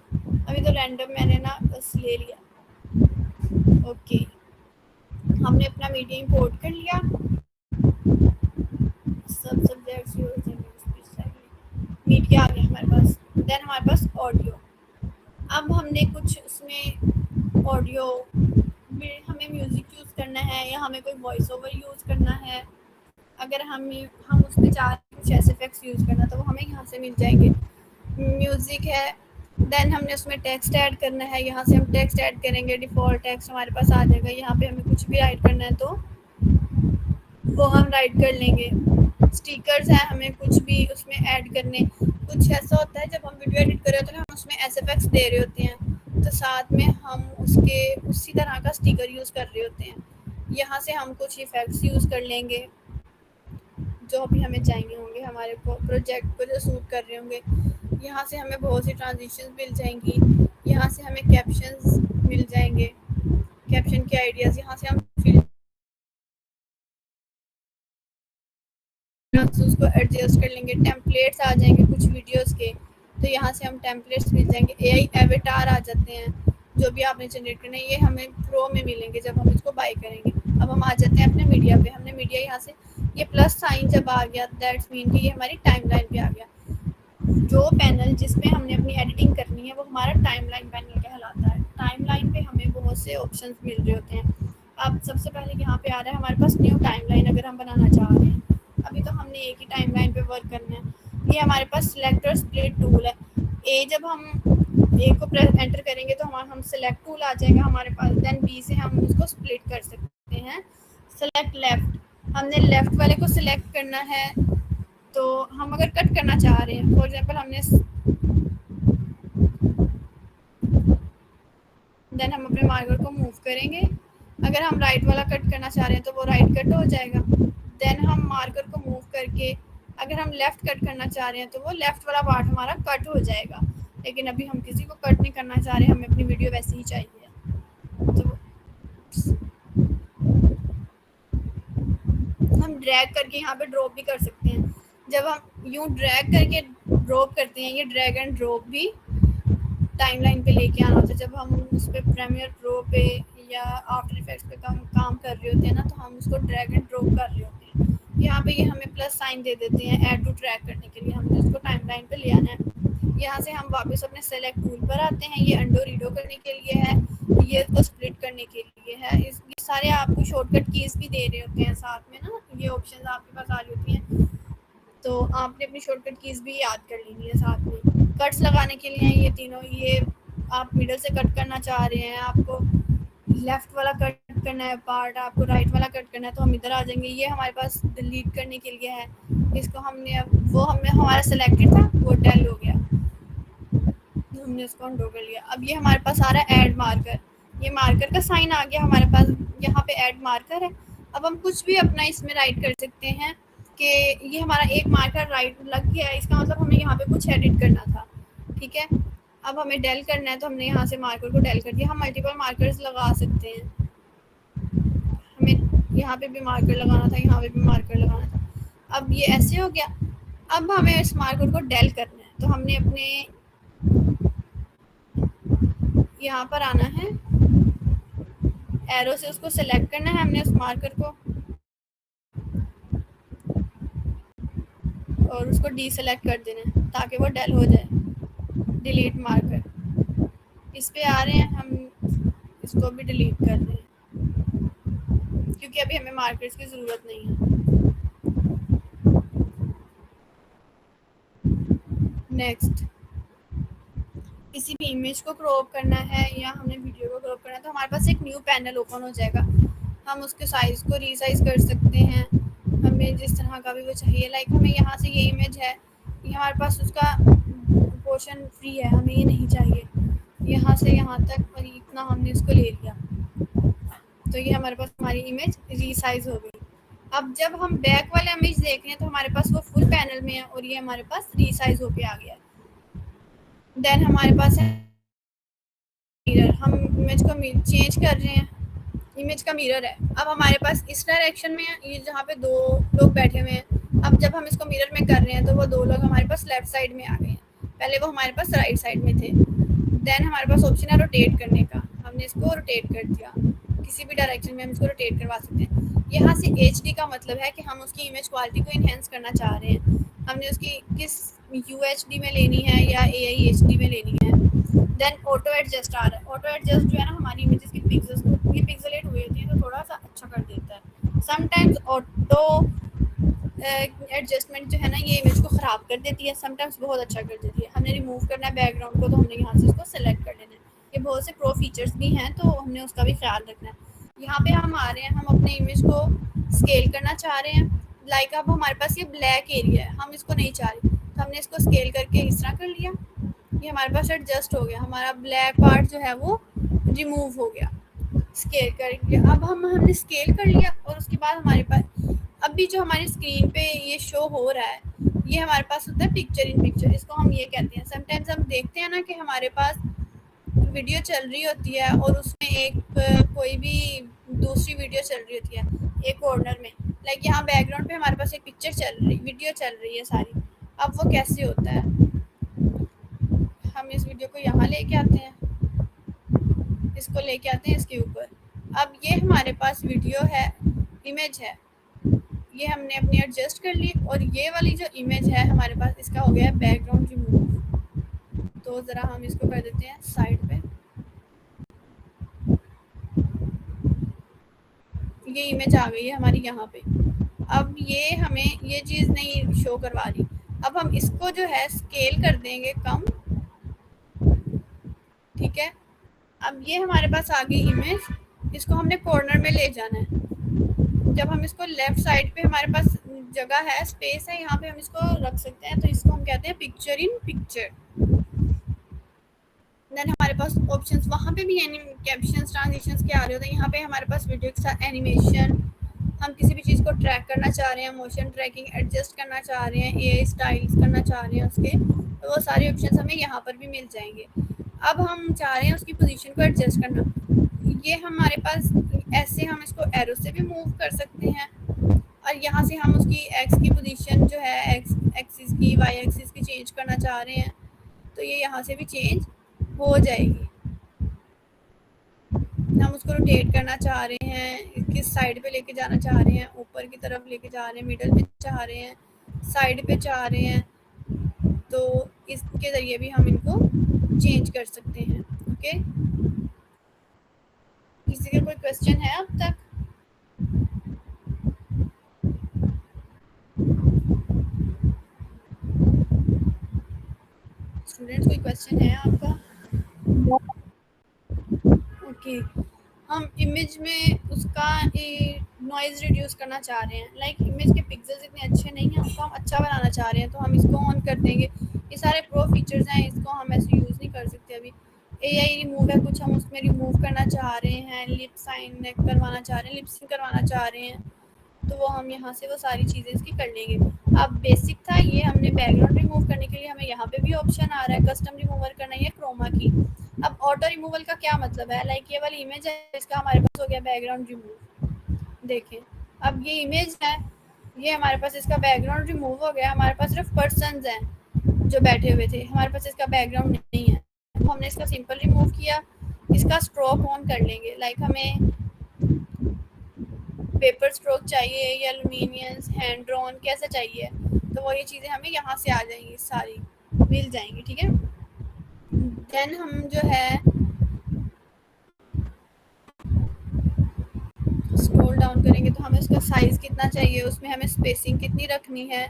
अभी तो रैंडम मैंने ना बस ले लिया। ओके, हमने अपना मीडिया इंपोर्ट कर लिया, सब सब्जेक्ट्स मीडिया आ गया हमारे पास। देन हमारे पास ऑडियो, अब हमने कुछ उसमें ऑडियो हमें म्यूज़िक यूज़ करना है या हमें कोई वॉइस ओवर यूज़ करना है, अगर हम उसमें चाह कुछ एसएफएक्स यूज़ करना तो वो हमें यहाँ से मिल जाएंगे। म्यूज़िक है, देन हमने उसमें टेक्स्ट ऐड करना है, यहाँ से हम टेक्स्ट ऐड करेंगे, डिफ़ॉल्ट टेक्स्ट हमारे पास आ जाएगा। यहाँ पे हमें कुछ भी राइट करना है तो वो हम राइट कर लेंगे। स्टिकर्स हैं, हमें कुछ भी उसमें ऐड करने, कुछ ऐसा होता है जब हम वीडियो एडिट कर रहे होते हैं हम उसमें एसएफएक्स दे रहे होते हैं तो साथ में हम उसके उसी तरह का स्टिकर यूज़ कर रहे होते हैं। यहाँ से हम कुछ इफ़ेक्ट्स यूज़ कर लेंगे जो भी हमें चाहिए होंगे, हमारे प्रोजेक्ट को जो सूट कर रहे होंगे। यहाँ से हमें बहुत सी ट्रांजिशंस मिल जाएंगी, यहाँ से हमें कैप्शंस मिल जाएंगे, कैप्शन के आइडियाज़ यहाँ से हम फिल उसको एडजस्ट कर लेंगे। टेम्पलेट्स आ जाएंगे कुछ वीडियोस के, तो यहाँ से हम टेम्पलेट्स मिल जाएंगे। AI एवेटार आ जाते हैं, जो भी आपने जनरेट करना है ये हमें प्रो में मिलेंगे जब हम इसको बाय करेंगे। अब हम आ जाते हैं अपने मीडिया पे, हमने मीडिया यहाँ से ये प्लस साइन जब आ गया दैट्स मीन कि ये हमारी टाइमलाइन पे आ गया। जो पैनल जिसमें हमने अपनी एडिटिंग करनी है वो हमारा टाइमलाइन पैनल कहलाता है। टाइमलाइन पे हमें बहुत से ऑप्शंस मिल रहे होते हैं। अब सबसे पहले यहाँ पे आ रहा है हमारे पास न्यू टाइमलाइन, अगर हम बनाना चाह रहे हैं। अभी तो हमने एक ही टाइमलाइन पे वर्क करना है। ये हमारे पास सिलेक्टर स्प्लिट टूल है। जब हम ए को एंटर करेंगे तो हम सेलेक्ट टूल आ जाएगा हमारे पास। देन बी से हम उसको स्प्लिट कर सकते हैं। सेलेक्ट लेफ्ट, हमने लेफ्ट वाले को सिलेक्ट करना है। तो हम अगर कट करना चाह रहे हैं, फॉर एग्जांपल हमने, देन हम अपने मार्कर को मूव करेंगे। अगर हम राइट वाला कट करना चाह रहे हैं तो वो राइट कट हो जाएगा। देन हम मार्कर को मूव करके अगर हम लेफ़्ट कट करना चाह रहे हैं तो वो लेफ़्ट वाला पार्ट हमारा कट हो जाएगा। लेकिन अभी हम किसी को कट नहीं करना चाह रहे, हमें अपनी वीडियो वैसे ही चाहिए। तो हम ड्रैग करके यहाँ पे ड्रॉप भी कर सकते हैं। जब हम यूँ ड्रैग करके ड्रॉप करते हैं, ये ड्रैग एंड ड्रॉप भी टाइमलाइन पे लेके आना होता है। जब हम उस पर प्रीमियर प्रो पे या आफ्टर इफेक्ट्स पे काम कर रहे होते हैं ना, तो हम उसको ड्रैग एंड ड्रॉप कर रहे होते हैं। यहाँ पे ये हमें प्लस साइन दे देते हैं ऐड टू ट्रैक करने के लिए, हमने उसको टाइमलाइन पे ले आना है। यहाँ से हम वापस अपने सेलेक्ट टूल पर आते हैं। ये अंडो रीडो करने के लिए है, ये तो स्प्लिट करने के लिए है। ये सारे आपको शॉर्टकट कीज भी दे रहे होते हैं साथ में ना, ये ऑप्शंस आपके पास आ रही होती हैं। तो आपने अपनी शॉर्टकट कीज भी याद कर लेनी है साथ में। कट्स लगाने के लिए ये तीनों, ये आप मिडल से कट करना चाह रहे हैं, आपको लेफ्ट वाला कट करना है पार्ट, आपको राइट वाला कट करना है, तो हम इधर आ जाएंगे। ये हमारे पास डिलीट करने के लिए है। इसको हमने अब वो हमें हमारा सेलेक्टेड था, वो डेल हो गया, हमने इसको अनडू कर लिया। अब ये हमारे पास आ रहा है ऐड मार्कर, ये मार्कर का साइन आ गया हमारे पास, यहाँ पे ऐड मार्कर है। अब हम कुछ भी अपना इसमें राइट कर सकते हैं कि ये हमारा एक मार्कर राइट लग गया है, इसका मतलब हमें यहाँ पे कुछ एडिट करना था, ठीक है। अब हमें डेल करना है, तो हमने यहाँ से मार्कर को डेल कर दिया। हम मल्टीपल मार्कर्स लगा सकते हैं, हमें यहाँ पे भी मार्कर लगाना था, यहाँ पे भी मार्कर लगाना था। अब ये ऐसे हो गया। अब हमें इस मार्कर को डेल करना है, तो हमने अपने यहाँ पर आना है, एरो से उसको सेलेक्ट करना है हमने उस मार्कर को, और उसको डीसेलेक्ट कर देना है ताकि वो डेल हो जाए। डिलीट मार्कर, इस पे आ रहे हैं, हम इसको भी डिलीट कर रहे हैं क्योंकि अभी हमें मार्कर्स की ज़रूरत नहीं है। नेक्स्ट, किसी भी इमेज को क्रॉप करना है या हमने वीडियो को क्रॉप करना है, तो हमारे पास एक न्यू पैनल ओपन हो जाएगा। हम उसके साइज़ को रीसाइज कर सकते हैं, हमें जिस तरह का भी वो चाहिए। लाइक हमें यहाँ से ये इमेज है, ये हमारे पास उसका पोर्शन फ्री है, हमें ये नहीं चाहिए, यहाँ से यहाँ तक और इतना हमने इसको ले लिया, तो ये हमारे पास हमारी इमेज रीसाइज हो गई। अब जब हम बैक वाला इमेज देख रहे हैं तो हमारे पास वो फुल पैनल में है और ये हमारे पास रीसाइज होके आ गया है। देन हमारे पास है मिरर, हम इमेज को चेंज कर रहे हैं, इमेज का मिरर है। अब हमारे पास इस डायरेक्शन में है, ये जहाँ पे दो लोग बैठे हुए हैं। अब जब हम इसको मिरर में कर रहे हैं तो वो दो लोग हमारे पास लेफ्ट साइड में आ गए हैं, पहले वो हमारे पास राइट साइड में थे। देन हमारे पास ऑप्शन है रोटेट करने का, हमने इसको रोटेट कर दिया, किसी भी डायरेक्शन में हम इसको रोटेट करवा सकते हैं। यहाँ से HD का मतलब है कि हम उसकी इमेज क्वालिटी को इन्हेंस करना चाह रहे हैं, हमने उसकी किस UHD में लेनी है या AIHD में लेनी है। देन ऑटो एडजस्ट आ रहा है, ऑटो एडजस्ट जो है ना हमारी इमेजेस की पिक्सल्स को, ये पिक्सलेट हुई होती है तो थोड़ा सा अच्छा कर देता है। समटाइम्स ऑटो एडजस्टमेंट जो है ना ये इमेज को ख़राब कर देती है, समटाइम्स बहुत अच्छा कर देती है। हमने रिमूव करना है बैकग्राउंड को, तो हमने यहाँ से उसको सेलेक्ट कर लेना है। ये बहुत से प्रो फीचर्स भी हैं, तो हमने उसका भी ख्याल रखना है। यहाँ पे हम आ रहे हैं, हम अपने इमेज को स्केल करना चाह रहे हैं। लाइक अब हमारे पास ये ब्लैक एरिया है, हम इसको नहीं चाह रहे, तो हमने इसको स्केल करके इस तरह कर लिया, ये हमारे पास एडजस्ट हो गया, हमारा ब्लैक पार्ट जो है वो रिमूव हो गया, स्केल कर लिया। अब हमने स्केल कर लिया और उसके बाद हमारे पास अभी जो हमारी स्क्रीन पे ये शो हो रहा है, ये हमारे पास होता है पिक्चर इन पिक्चर, इसको हम ये कहते हैं। समटाइम्स हम देखते हैं ना कि हमारे पास वीडियो चल रही होती है और उसमें एक कोई भी दूसरी वीडियो चल रही होती है एक कॉर्नर में, लाइक यहाँ बैकग्राउंड पे हमारे पास एक पिक्चर चल रही, वीडियो चल रही है सारी। अब वो कैसे होता है, हम इस वीडियो को यहाँ लेके आते हैं, इसको लेके आते हैं इसके ऊपर। अब ये हमारे पास वीडियो है, इमेज है, ये हमने अपनी एडजस्ट कर ली, और ये वाली जो इमेज है हमारे पास, इसका हो गया है बैकग्राउंड रिमूव। तो ज़रा हम इसको कर देते हैं साइड पे, ये इमेज आ गई है हमारी यहाँ पे। अब ये हमें ये चीज़ नहीं शो करवा रही, अब हम इसको जो है स्केल कर देंगे कम, ठीक है। अब ये हमारे पास आ गई इमेज, इसको हमने कॉर्नर में ले जाना है। जब हम इसको लेफ्ट साइड पे हमारे पास जगह है, स्पेस है, यहाँ पे हम इसको रख सकते हैं, तो इसको हम कहते हैं पिक्चर इन पिक्चर। देन हमारे पास ऑप्शंस वहाँ पे भी कैप्शंस ट्रांजिशंस के आ रहे होते हैं। यहाँ पे हमारे पास वीडियो के साथ एनिमेशन, हम किसी भी चीज़ को ट्रैक करना चाह रहे हैं, मोशन ट्रैकिंग एडजस्ट करना चाह रहे हैं, एआई स्टाइल्स करना चाह रहे हैं उसके, तो वो सारे ऑप्शंस हमें यहाँ पर भी मिल जाएंगे। अब हम चाह रहे हैं उसकी पोजीशन को एडजस्ट करना, ये हमारे पास ऐसे हम इसको एरो से भी मूव कर सकते हैं, और यहाँ से हम उसकी एक्स की पोजीशन जो है एक्स एक्सिस की, वाई एक्सिस की चेंज करना चाह रहे हैं, तो ये यहाँ से भी चेंज हो जाएगी। हम उसको रोटेट करना चाह रहे हैं, किस साइड पे लेके जाना चाह रहे हैं, ऊपर की तरफ लेके जा रहे हैं, मिडल पे चाह रहे हैं, साइड पे चाह रहे हैं, तो इसके ज़रिए भी हम इनको चेंज कर सकते हैं। ओके, किसी का कोई क्वेश्चन है अब तक? स्टूडेंट्स कोई क्वेश्चन है आपका? ओके, हम इमेज में उसका नॉइज़ रिड्यूस करना चाह रहे हैं, लाइक इमेज के पिक्सेल्स इतने अच्छे नहीं हैं, उसको हम अच्छा बनाना चाह रहे हैं, तो हम इसको ऑन कर देंगे। ये सारे प्रो फीचर्स हैं, इसको हम ऐसे यूज़ नहीं कर सकते अभी। एआई रिमूव है, कुछ हम उसमें रिमूव करना चाह रहे हैं, लिप साइन करवाना चाह रहे हैं, लिपसिंग करवाना चाह रहे हैं, तो वो हम यहाँ से वो सारी चीज़ें इसकी कर लेंगे। अब बेसिक था ये, हमने बैकग्राउंड रिमूव करने के लिए हमें यहाँ पे भी ऑप्शन आ रहा है, कस्टम रिमूवर करना है, क्रोमा की। अब ऑटो रिमूवल का क्या मतलब है, लाइक ये वाली इमेज है, इसका हमारे पास हो गया बैकग्राउंड रिमूव। देखें, अब ये इमेज है, ये हमारे पास इसका बैकग्राउंड रिमूव हो गया, हमारे पास सिर्फ पर्सन्स हैं जो बैठे हुए थे, हमारे पास इसका बैकग्राउंड नहीं है। तो हमने इसका सिंपल रिमूव किया, इसका स्ट्रोक ऑन कर लेंगे, लाइक हमें पेपर स्ट्रोक चाहिए या लुमिनियंस, हैंड ड्रॉन, कैसा चाहिए, तो वो ये चीज़ें हमें यहाँ से आ जाएंगी, सारी मिल जाएंगी। ठीक है, देन हम जो है स्क्रॉल डाउन करेंगे, तो हमें उसका साइज़ कितना चाहिए, उसमें हमें स्पेसिंग कितनी रखनी है,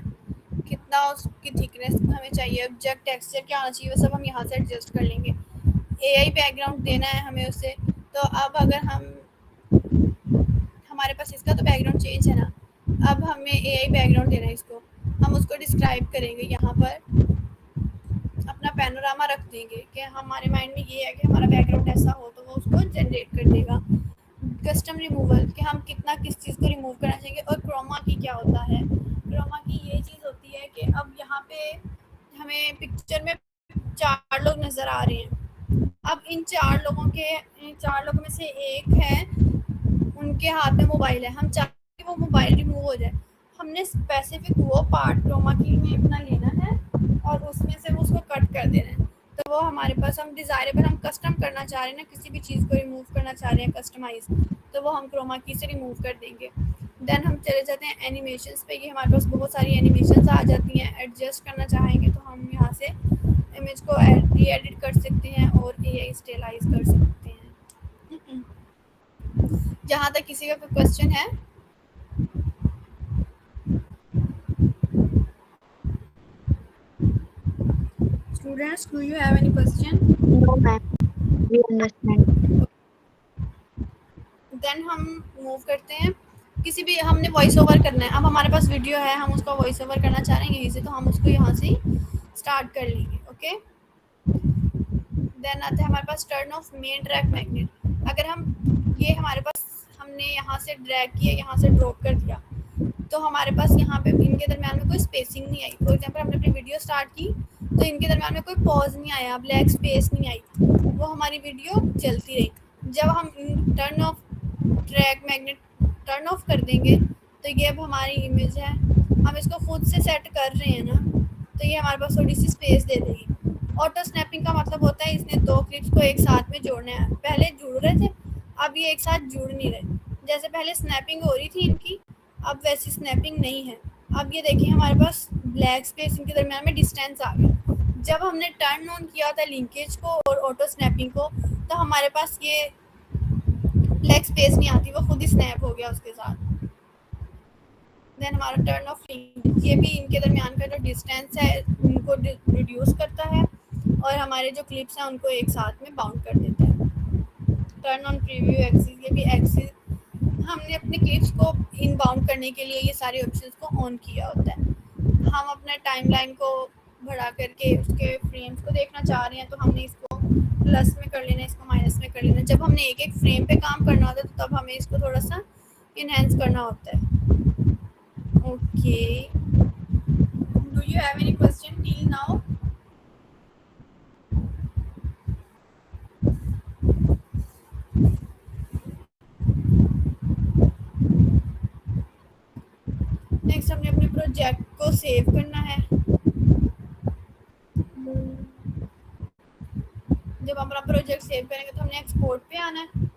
कितना उसकी थिकनेस हमें चाहिए, ऑब्जेक्ट टेक्सचर क्या आना चाहिए, वो सब हम यहाँ से एडजस्ट कर लेंगे। एआई बैकग्राउंड देना है हमें उसे, तो अब अगर हमारे पास इसका तो बैकग्राउंड चेंज है ना, अब हमें एआई बैकग्राउंड देना है इसको, हम उसको डिस्क्राइब करेंगे, यहाँ पर अपना पैनोरामा रख देंगे कि हमारे माइंड में ये है कि हमारा बैकग्राउंड ऐसा हो, तो वो उसको जनरेट कर देगा। कस्टम रिमूवल कि हम कितना किस चीज़ को रिमूव करना चाहेंगे, और क्रोमा की क्या होता है, क्रोमा की ये चीज़ होती है कि अब यहाँ पे हमें पिक्चर में 4 लोग नज़र आ रहे हैं, अब इन 4 लोगों में से एक है, उनके हाथ में मोबाइल है, हम चाहते हैं वो मोबाइल रिमूव हो जाए, हमने स्पेसिफिक वो पार्ट क्रोमा की में अपना लेना है और उसमें से वो उसको कट कर देना है, तो वो हमारे पास हम डिज़ायरेबल, हम कस्टम करना चाह रहे हैं ना, किसी भी चीज़ को रिमूव करना चाह रहे हैं कस्टमाइज, तो वो हम क्रोमा की से रिमूव कर देंगे। देन हम चले जाते हैं एनिमेशंस पे, ये हमारे पास बहुत सारी एनिमेशंस आ जाती हैं, एडजस्ट करना चाहेंगे तो हम यहाँ से इमेज को री-एडिट कर सकते हैं और एआई स्टाइलाइज कर सकते हैं। जहाँ तक किसी का कोई क्वेश्चन है? Students, do you have any question? No, ma'am. We understand. Then हम मूव करते हैं, किसी भी हमने वॉइस ओवर करना है, अब हमारे पास वीडियो है, हम उसका वॉइस ओवर करना चाह रहे हैं यहीं से, तो हम उसको यहाँ से स्टार्ट कर लेंगे। ओके, देन आता है हमारे पास turn off main track magnet. अगर हम ये हमारे पास हमने यहाँ से ड्रैग किया, यहाँ से ड्रॉप कर दिया, तो हमारे पास यहाँ पे इनके दरम्यान में कोई स्पेसिंग नहीं आई। फॉर एग्जांपल हमने अपनी वीडियो स्टार्ट की तो इनके दरम्यान में कोई पॉज नहीं आया, ब्लैक स्पेस नहीं आई, वो हमारी वीडियो चलती रही। जब हम turn off track magnet turn off कर देंगे तो ये अब हमारी इमेज है, हम इसको खुद से सेट कर रहे हैं ना, तो ये हमारे पास थोड़ी सी स्पेस दे देगी। ऑटो स्नैपिंग का मतलब होता है इसने 2 क्लिप्स को एक साथ में जोड़ना है, पहले जुड़ रहे थे, अब ये एक साथ जुड़ नहीं रहे, जैसे पहले स्नैपिंग हो रही थी इनकी, अब वैसी स्नैपिंग नहीं है। अब ये देखिए हमारे पास ब्लैक स्पेस इनके दरम्यान में डिस्टेंस आ गया। जब हमने टर्न ऑन किया था लिंकेज को और ऑटो स्नैपिंग को, तो हमारे पास ये ब्लैक स्पेस नहीं आती, वो खुद ही स्नैप हो गया उसके साथ। देन हमारा टर्न ऑफ लिंकेज, ये भी इनके दरमियान का जो डिस्टेंस है उनको रिड्यूस करता है। और हमारे जो क्लिप्स हैं उनको एक साथ में बाउंड कर देता है। टर्न ऑन प्रीव्यू एक्सिस, ये भी एक्सिस हमने अपने क्लिप्स को इनबाउंड करने के लिए ये सारे ऑप्शंस को ऑन किया होता है। हम अपने टाइमलाइन को बढ़ा करके उसके फ्रेम्स को देखना चाह रहे हैं तो हमने इसको प्लस में कर लेना, इसको माइनस में कर लेना। जब हमने एक एक फ्रेम पे काम करना होता है तो तब हमें इसको थोड़ा सा इनहेंस करना होता है। Okay, do you have any question till now? Next हमने अपने प्रोजेक्ट को सेव करना है। जब हम अपना प्रोजेक्ट सेव करेंगे तो हमने एक्सपोर्ट पे आना है।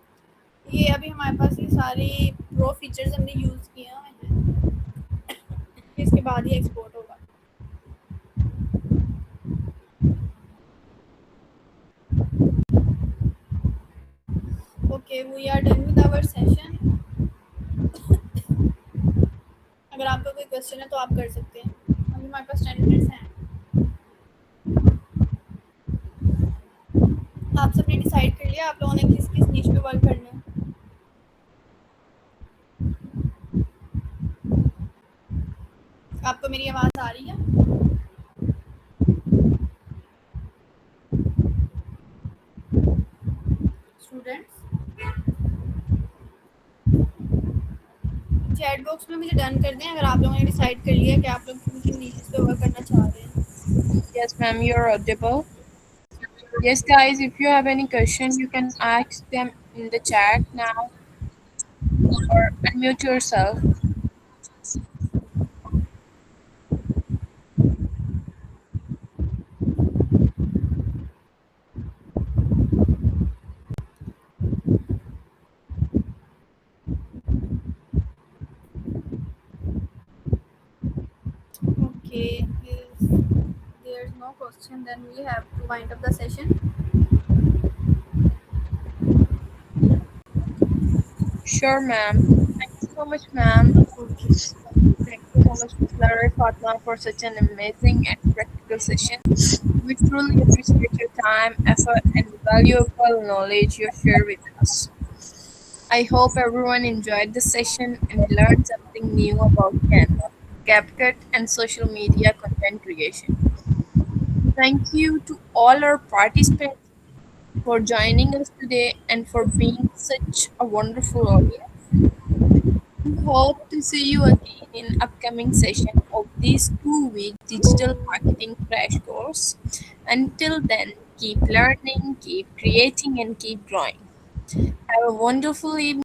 ये अभी हमारे पास ये सारी प्रो फीचर्स हमने यूज़ किए हुए हैं, इसके बाद ही एक्सपोर्ट होगा। Okay, we are done with our session. अगर आपका कोई क्वेश्चन है तो आप कर सकते हैं। अभी हमारे पास 10 मिनट्स हैं। आप सबने डिसाइड कर लिया आप लोगों ने किस किस नीच पे वर्क करना है? आपको मेरी आवाज़ आ रही है? स्टूडेंट्स, चैट बॉक्स में मुझे डन कर दें अगर आप लोगों ने डिसाइड कर लिया कि आप लोग किन किन नीचेस पे वर्क करना चाह रहे हैं। Yes, ma'am, you're audible. Yes, guys, if you have any question, you can ask them in the chat now or unmute yourself. Okay, if there's no question, then we have to wind up the session. Sure, ma'am. Thank you so much, ma'am. Thank you so much, Ms. Lara Fatma, for such an amazing and practical session. We truly appreciate your time, effort, and valuable knowledge you share with us. I hope everyone enjoyed the session and learned something new about Canva, CapCut, and social media content creation. Thank you to all our participants for joining us today and for being such a wonderful audience. We hope to see you again in upcoming session of this 2-week digital marketing crash course. Until then, keep learning, keep creating, and keep growing. Have a wonderful evening.